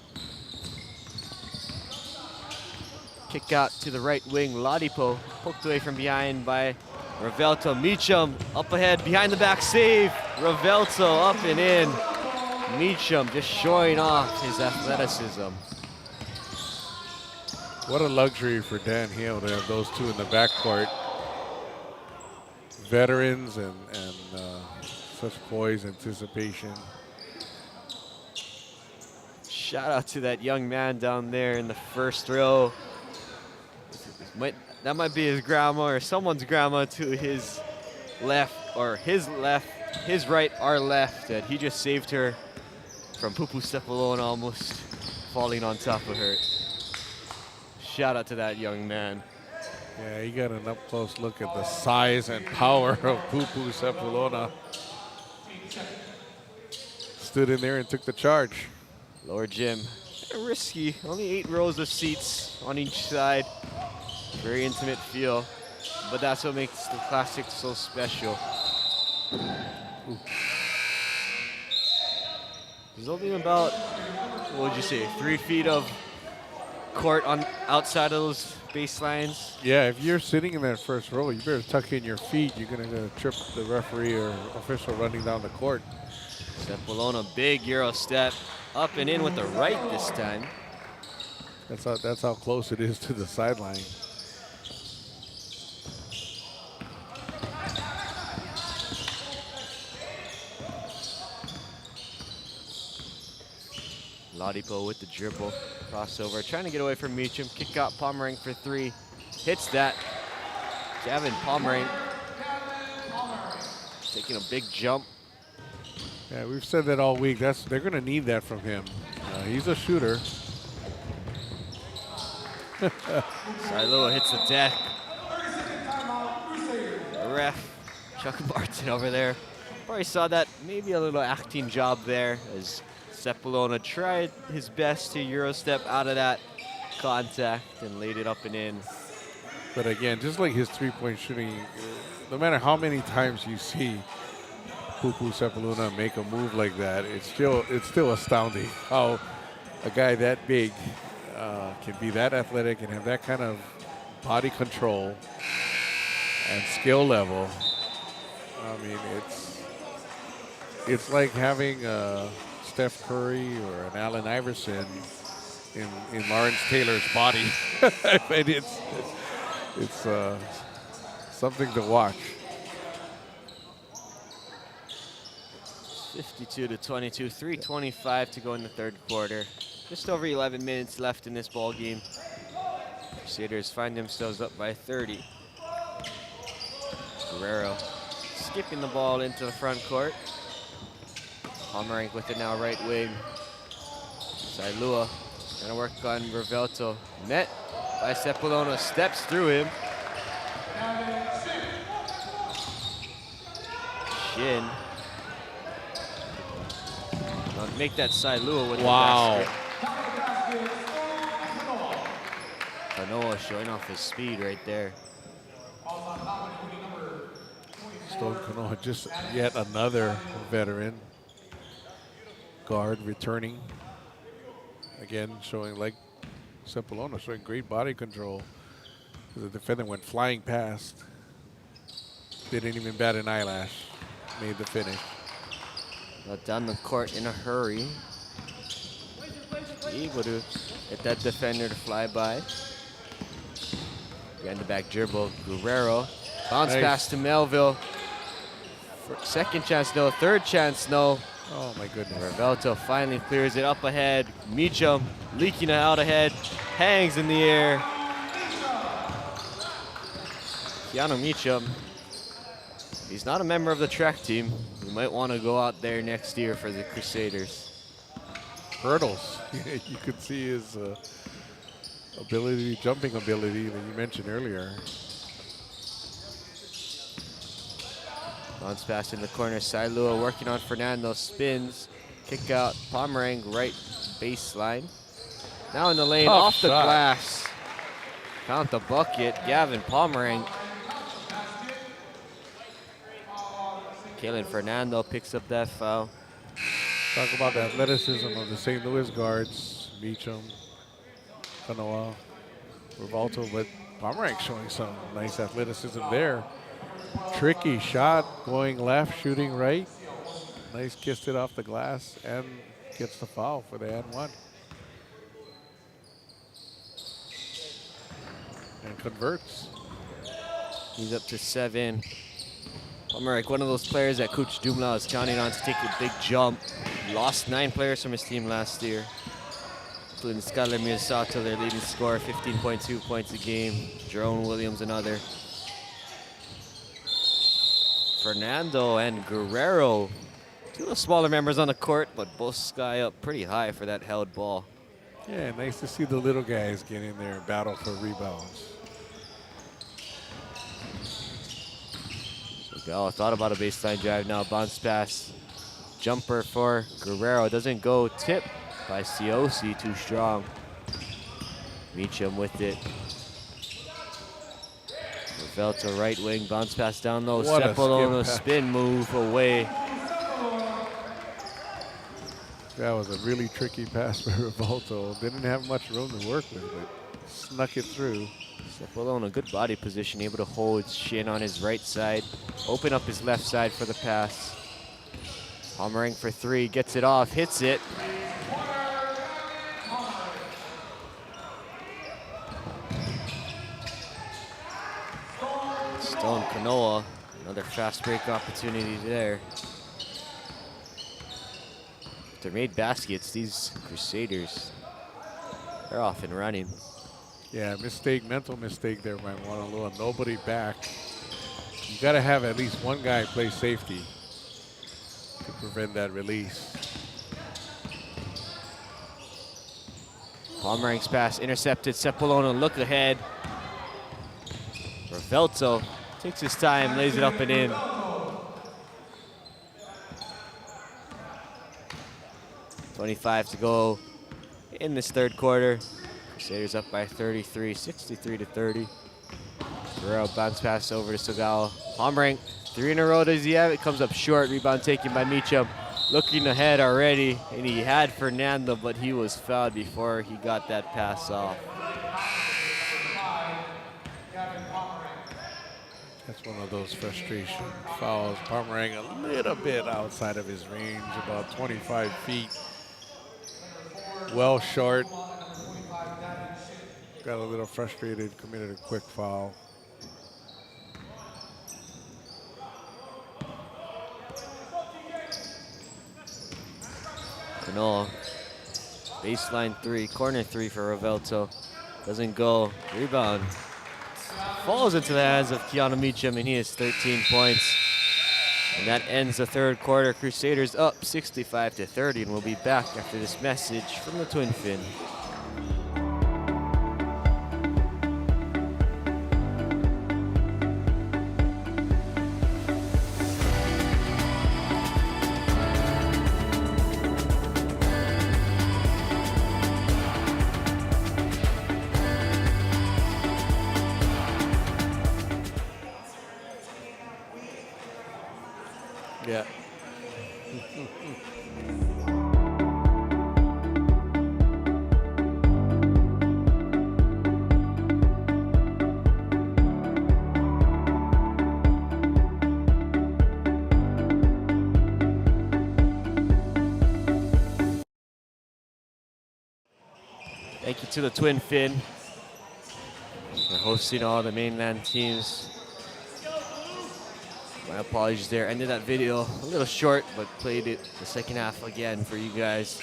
Kick out to the right wing. Ladipo poked away from behind by Revelto. Meacham up ahead, behind the back save. Revelto up and in. Meacham just showing off his athleticism. What a luxury for Dan Hill to have those two in the backcourt. Veterans and such poise, anticipation. Shout out to that young man down there in the first row. That might be his grandma or someone's grandma to his left, or his right, our left. That he just saved her from Pupu Sepulona almost falling on top of her. Shout out to that young man. Yeah, he got an up-close look at the size and power of Pupu Sepulona. Stood in there and took the charge. Lower gym, risky. Only 8 rows of seats on each side. Very intimate feel, but that's what makes the Classic so special. Ooh. There's only about, what would you say, 3 feet of court on outside of those baselines. Yeah, if you're sitting in that first row, you better tuck in your feet. You're gonna trip the referee or official running down the court. Sepulona, big Euro step, up and in with the right this time. That's how close it is to the sideline. Ladipo with the dribble, crossover, trying to get away from Meacham. Kick out Pomerang for 3, hits that. Javin Pomerang taking a big jump. Yeah, we've said that all week. They're going to need that from him. He's a shooter. Sailua hits the deck. The ref, Chuck Barton over there. Probably saw that, maybe a little acting job there as Sepulona tried his best to Euro step out of that contact and laid it up and in. But again, just like his three-point shooting, no matter how many times you see Pupu Sepulona make a move like that, it's still astounding how a guy that big can be that athletic and have that kind of body control and skill level. I mean, it's like having Steph Curry or an Allen Iverson in Lawrence Taylor's body. And it's something to watch. 52-22, 3:25 to go in the third quarter. Just over 11 minutes left in this ball game. Crusaders find themselves up by 30. Guerrero skipping the ball into the front court. Pomerang with it now right wing. Sailua gonna work on Revelto. Met by Sepulona, steps through him. Shin. Make that Sailua with the basket. Kanoa showing off his speed right there. Stone Kanoa, just yet another veteran guard returning. Again, showing like Sepulona, showing great body control. The defender went flying past. Didn't even bat an eyelash. Made the finish. Got down the court in a hurry. Able to get that defender to fly by. Behind the back dribble, Guerrero. Bounce pass to Melville. Second chance, no. Third chance, no. Oh my goodness. Revelto finally clears it up ahead. Meacham leaking it out ahead. Hangs in the air. Keanu Meacham. He's not a member of the track team. You might want to go out there next year for the Crusaders. Hurdles. You could see his jumping ability that you mentioned earlier. Bounce pass in the corner. Sailua working on Fernando. Spins. Kick out. Pomerang right baseline. Now in the lane, Tough off the shot. glass. Count the bucket. Gavin Pomerang. Kalen Fernando picks up that foul. Talk about the athleticism of the St. Louis guards. Meacham, Kanoa, Rivalto, but Pomerang showing some nice athleticism there. Tricky shot, going left, shooting right. Nice kissed it off the glass and gets the foul for the and one. And converts. He's up to 7. Pomerang, one of those players that Coach Dumla is counting on to take a big jump. Lost 9 players from his team last year, including Skylar Miyasato, their leading scorer, 15.2 points a game. Jerome Williams, another. Fernando and Guerrero, 2 of the smaller members on the court, but both sky up pretty high for that held ball. Yeah, nice to see the little guys get in there and battle for rebounds. So thought about a baseline drive now, bounce pass. Jumper for Guerrero, doesn't go, tip by Siosi, too strong. Meacham with it. Velto right wing, bounce pass down low. What a Sepulona skip spin move away. That was a really tricky pass for Rivalto. Didn't have much room to work with, but snuck it through. Sepulona, good body position, able to hold Shin on his right side. Open up his left side for the pass. Pomerang for 3, gets it off, hits it. Stone Kanoa, another fast break opportunity there. If they're made baskets, these Crusaders, they're off and running. Yeah, mental mistake there by Moanalua. Nobody back. You got to have at least one guy play safety to prevent that release. Pomerang's pass intercepted. Sepulona look ahead. Rivalto takes his time, lays it up and in. .25 to go in this third quarter. Crusaders up by 33, 63 to 30. Guerrero bounce pass over to Sogao. Pomerang, 3 in a row, does he have it? Comes up short, rebound taken by Meacham. Looking ahead already, and he had Fernando, but he was fouled before he got that pass off. That's one of those frustration fouls. Pomerang a little bit outside of his range, about 25 feet. Well short. Got a little frustrated, committed a quick foul. Kanoa, baseline 3, corner 3 for Rivalto. Doesn't go, rebound. Falls into the hands of Keanu Meacham, and he has 13 points. And that ends the third quarter. Crusaders up 65 to 30, and we'll be back after this message from the Twin Fin. Yeah. Thank you to the Twin Fin for hosting all the mainland teams. My apologies there. Ended that video a little short, but played it the second half again for you guys.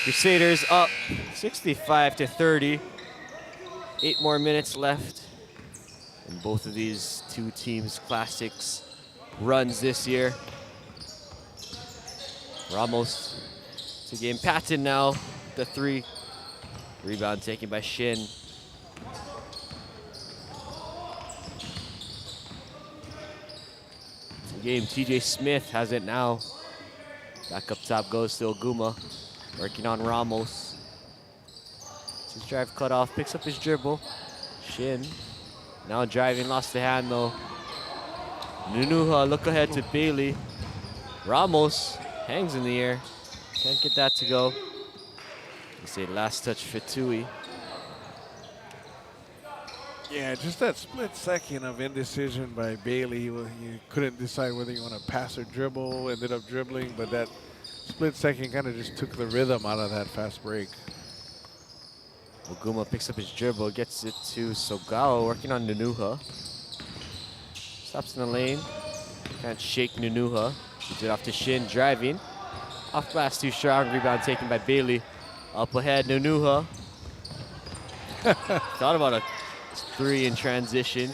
Crusaders up 65 to 30. 8 more minutes left. And both of these two teams' classics runs this year. Ramos to game. Patton now, the 3. Rebound taken by Shin. Game. TJ Smith has it now. Back up top goes to Oguma. Working on Ramos. His drive cut off, picks up his dribble. Shin. Now driving, lost the hand though. Nunuha, look ahead to Bailey. Ramos hangs in the air. Can't get that to go. You say last touch Fitui. Yeah, just that split second of indecision by Bailey. He couldn't decide whether you want to pass or dribble, ended up dribbling, but that split second kind of just took the rhythm out of that fast break. Oguma picks up his dribble, gets it to Sogawa, working on Nunuha. Stops in the lane. Can't shake Nunuha. Gives it off to Shin, driving. Off glass, too strong. Rebound taken by Bailey. Up ahead, Nunuha. Thought about a 3 in transition.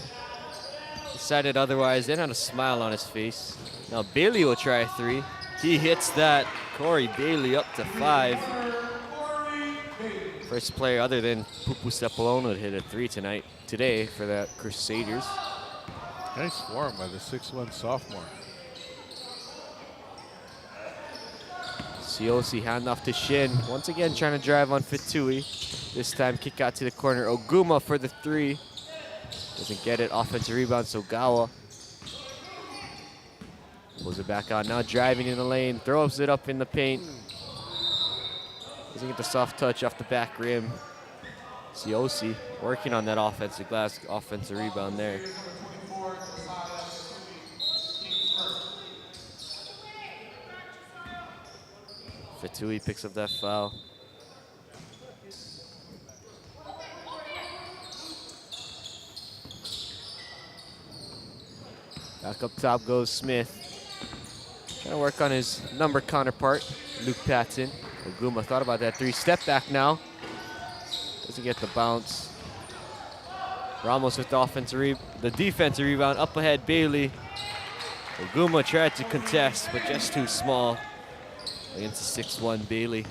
Decided otherwise, then had a smile on his face. Now Bailey will try a 3. He hits that. Corey Bailey up to 5. First player other than Pupu Sepulona to hit a 3 today for the Crusaders. Nice form by the 6'1" sophomore. Siosi handoff to Shin. Once again trying to drive on Fitui. This time kick out to the corner. Oguma for the 3. Doesn't get it. Offensive rebound, Sogawa. Pulls it back on. Now driving in the lane. Throws it up in the paint. Doesn't get the soft touch off the back rim. Siosi working on that offensive glass, offensive rebound there. Fitui picks up that foul. Back up top goes Smith. Trying to work on his number counterpart, Luke Patton. Oguma thought about that 3. Step back now. Doesn't get the bounce. Ramos with the defensive rebound. Up ahead, Bailey. Oguma tried to contest, but just too small against the 6'1" Bailey.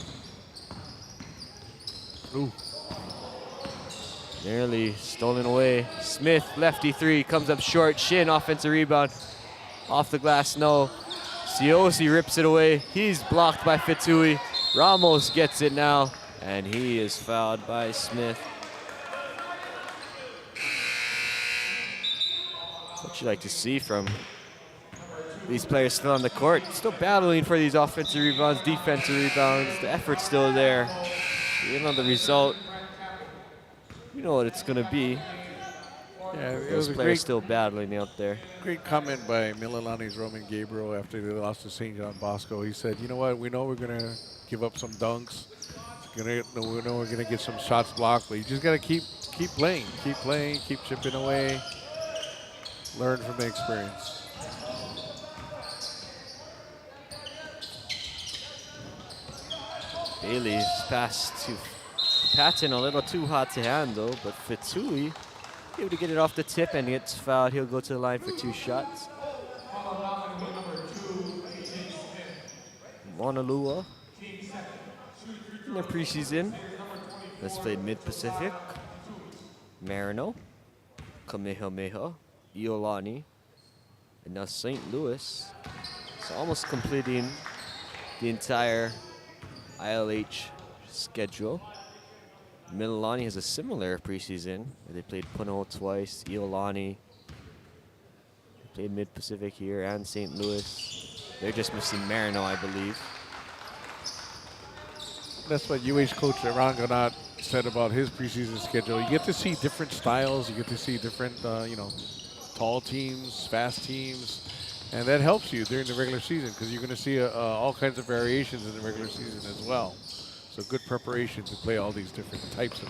Ooh. Nearly stolen away. Smith, lefty 3, comes up short. Shin, offensive rebound. Off the glass, no. Siosi rips it away. He's blocked by Fitui. Ramos gets it now, and he is fouled by Smith. What you like to see from these players still on the court. Still battling for these offensive rebounds, defensive rebounds. The effort's still there. Even on the result, you know what it's going to be. Yeah, it Those was a players still battling out there. great comment by Mililani's Roman Gabriel after they lost to St. John Bosco. He said, you know what, we know we're going to give up some dunks. We know we're going to get some shots blocked, but you just got to keep playing, keep chipping away, learn from the experience. Bailey's pass to Patton, a little too hot to handle, but Fitui able to get it off the tip and gets fouled. He'll go to the line for 2 shots. Moanalua in the preseason. Let's play Mid-Pacific. Marino, Kamehameha, Iolani, and now St. Louis. So almost completing the entire ILH schedule. Mililani has a similar preseason where they played Puno twice, Iolani. They played Mid-Pacific here and St. Louis. They're just missing Marino, I believe. That's what UH coach Ranganat said about his preseason schedule. You get to see different styles. You get to see different, tall teams, fast teams. And that helps you during the regular season because you're going to see all kinds of variations in the regular season as well. So good preparation to play all these different types of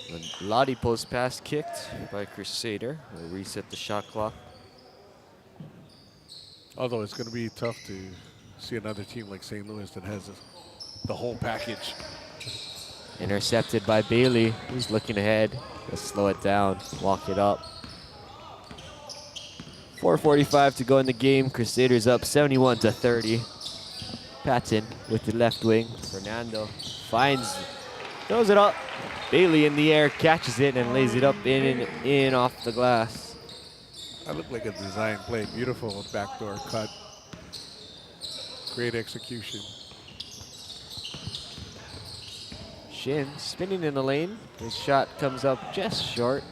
teams. Lottie post pass kicked by Crusader. We'll reset the shot clock. Although it's going to be tough to see another team like St. Louis that has the whole package. Intercepted by Bailey. He's looking ahead. Let's slow it down, walk it up. 4:45 to go in the game. Crusaders up 71-30. Patton with the left wing. Fernando throws it up. Bailey in the air, catches it and lays it up in off the glass. That looked like a design play. Beautiful backdoor cut. Great execution. Shin spinning in the lane. His shot comes up just short.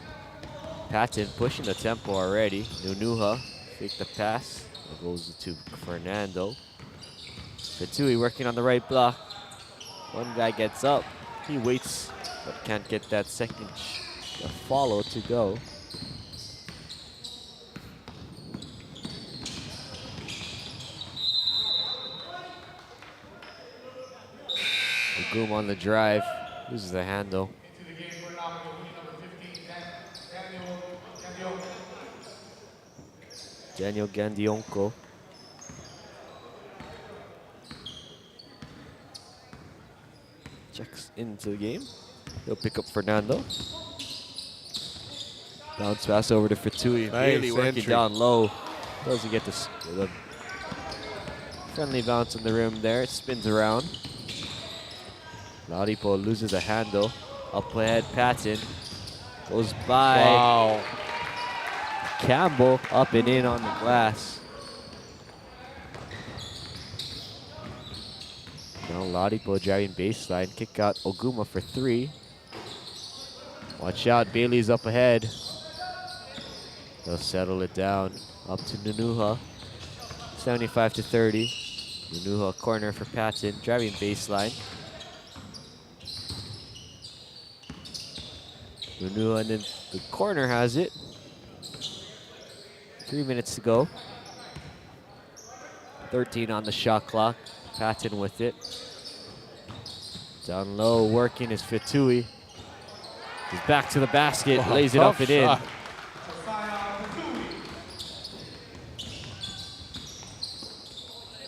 Patton pushing the tempo already. Nunuha fake the pass. It goes to Fernando. Fatui working on the right block. One guy gets up. He waits, but can't get that second follow to go. Goom on the drive. Loses the handle. Into the game for nominal number 15, Daniel Gandionko. Checks into the game. He'll pick up Fernando. Bounce pass over to Fatui. Really working entry. down low. Doesn't get the friendly bounce on the rim there. It spins around. Ladipo loses a handle. Up ahead, Patton. Goes by. Wow. Campbell up and in on the glass. Now Ladipo driving baseline. Kick out Oguma for 3. Watch out, Bailey's up ahead. They'll settle it down. Up to Nunuha. 75-30. Nunuha corner for Patton. Driving baseline. Nunuha and then the corner has it. 3 minutes to go. 13 on the shot clock. Patton with it. Down low, working is Fatui. He's back to the basket, lays it up and in.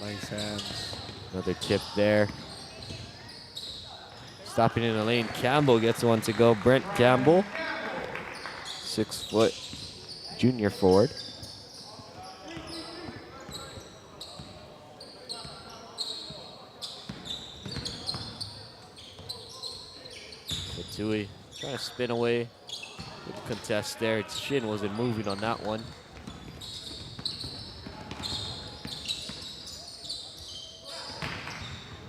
Nice hands. Another tip there. Stopping in the lane, Campbell gets one to go. Brent Campbell, 6 foot junior forward. Fatui trying to spin away. Good contest there. Shin wasn't moving on that one.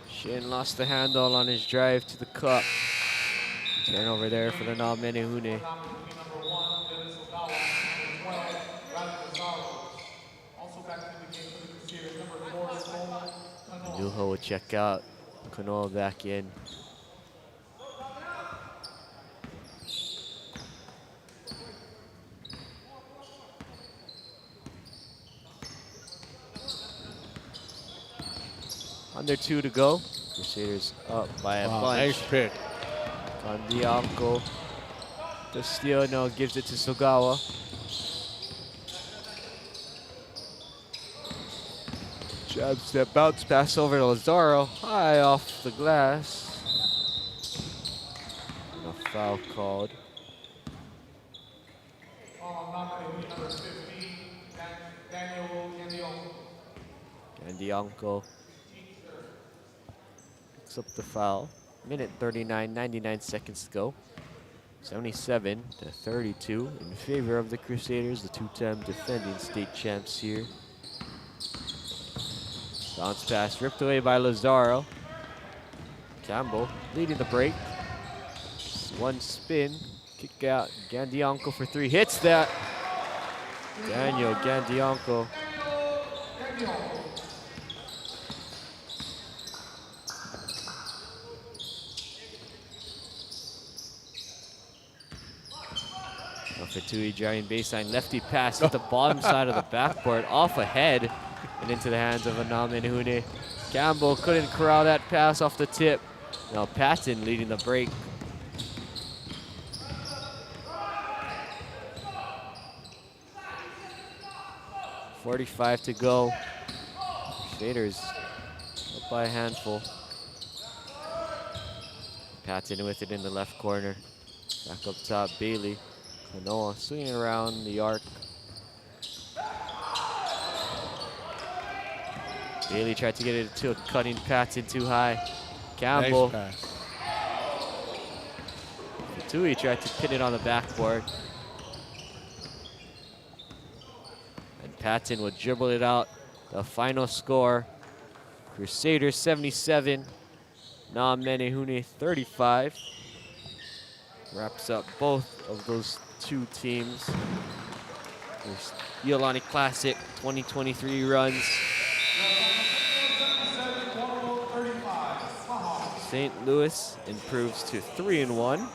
Shin lost the handle on his drive to the cup. Turnover there for the Namenehune. Nuha will check out. Kanoa back in. Under 2 to go. Crusaders up by a bunch. Nice pick. Kandianko. The steal, no, gives it to Sogawa. Jab step bounce pass over to Lazaro. High off the glass. And a foul called. Kandianko picks up the foul. Minute 39, 99 seconds to go. 77-32 in favor of the Crusaders, the 2-time defending state champs here. Bounce pass ripped away by Lazaro. Campbell leading the break. One spin, kick out. Gandianko for 3, hits that. Daniel Gandianko. Fatui driving baseline, lefty pass at the bottom side of the backboard, off ahead and into the hands of Namenehune. Campbell couldn't corral that pass off the tip. Now Patton leading the break. .45 to go. Crusaders up by a handful. Patton with it in the left corner. Back up top, Bailey. Kanoa swinging around the arc. Bailey tried to get it to a cutting Patton too high. Campbell. Nice pass. Fatui tried to pin it on the backboard. And Patton would dribble it out. The final score, Crusaders 77, Namenehune 35. Wraps up both of those two teams. There's Iolani Classic 2023 runs. St. Louis improves to 3-1.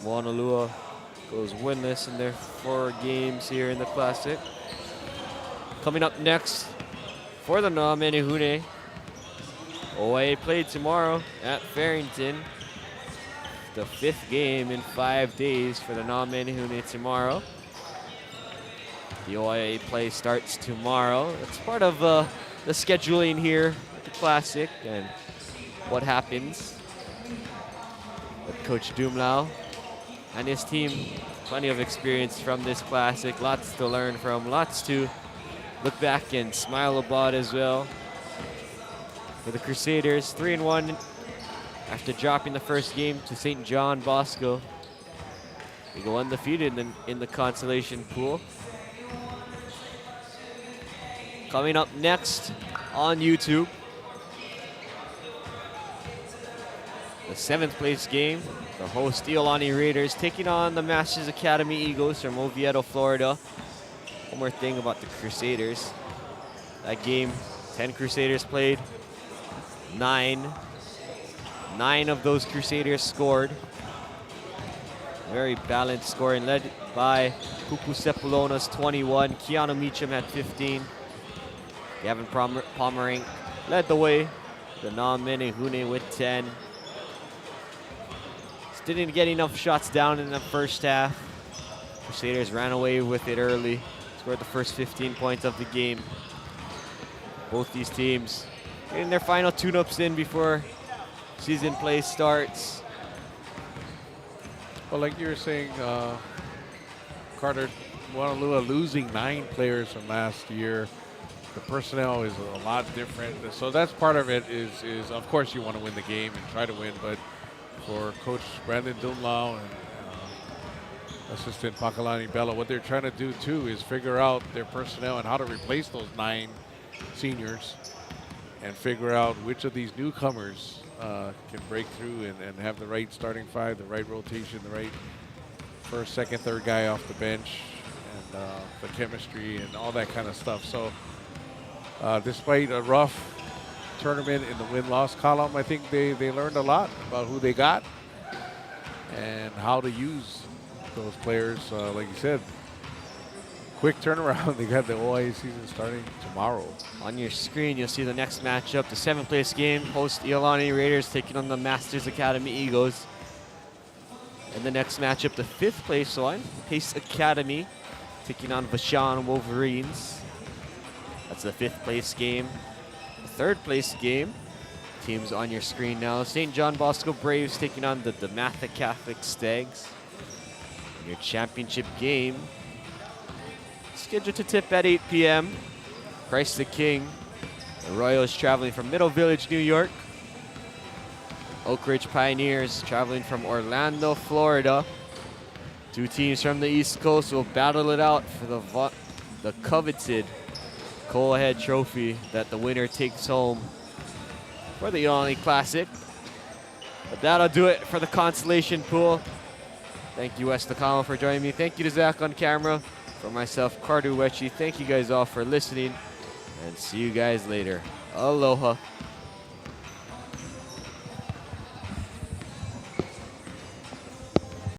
Moanalua goes winless in their 4 games here in the Classic. Coming up next for the Namenehune, Hawaii played tomorrow at Farrington. The 5th game in 5 days for the Namenehune tomorrow. The OIA play starts tomorrow. It's part of the scheduling here at the Classic and what happens with Coach Dumlau and his team. Plenty of experience from this Classic, lots to learn from, lots to look back and smile about as well. For the Crusaders, 3-1 after dropping the first game to St. John Bosco. They go undefeated in the consolation pool. Coming up next on YouTube, the 7th place game, the host Iolani Raiders taking on the Masters Academy Eagles from Oviedo, Florida. One more thing about the Crusaders. That game, 10 Crusaders played, 9 of those Crusaders scored. Very balanced scoring, led by Pupu Sepulona's 21. Keanu Meacham had 15. Gavin Pomerink led the way. The Namenehune with 10. Just didn't get enough shots down in the first half. Crusaders ran away with it early. Scored the first 15 points of the game. Both these teams getting their final tune-ups in before season play starts. Well, like you were saying, Carter, Moanalua losing 9 players from last year. The personnel is a lot different. So that's part of it is of course you want to win the game and try to win, but for Coach Brandon Dumlau and Assistant Pakalani Bella, what they're trying to do too is figure out their personnel and how to replace those 9 seniors and figure out which of these newcomers can break through and have the right starting 5, the right rotation, the right first, second, third guy off the bench, and the chemistry and all that kind of stuff. So despite a rough tournament in the win-loss column, I think they learned a lot about who they got and how to use those players. Like you said, quick turnaround. They got the OIA season starting tomorrow. On your screen, you'll see the next matchup, the 7th place game, host Iolani Raiders taking on the Masters Academy Eagles. And the next matchup, the 5th place one, Pace Academy taking on Vashon Wolverines. That's the 5th place game. The 3rd place game, teams on your screen now. St. John Bosco Braves taking on the DeMatha Catholic Stags. Your championship game, scheduled to tip at 8 p.m. Christ the King. The Royals traveling from Middle Village, New York. Oak Ridge Pioneers traveling from Orlando, Florida. 2 teams from the East Coast will battle it out for the coveted Kaua Head Trophy that the winner takes home for the Iolani Classic. But that'll do it for the consolation pool. Thank you, Wes Takama, for joining me. Thank you to Zach on camera. For myself, Cardu Wechi, thank you guys all for listening, and see you guys later. Aloha.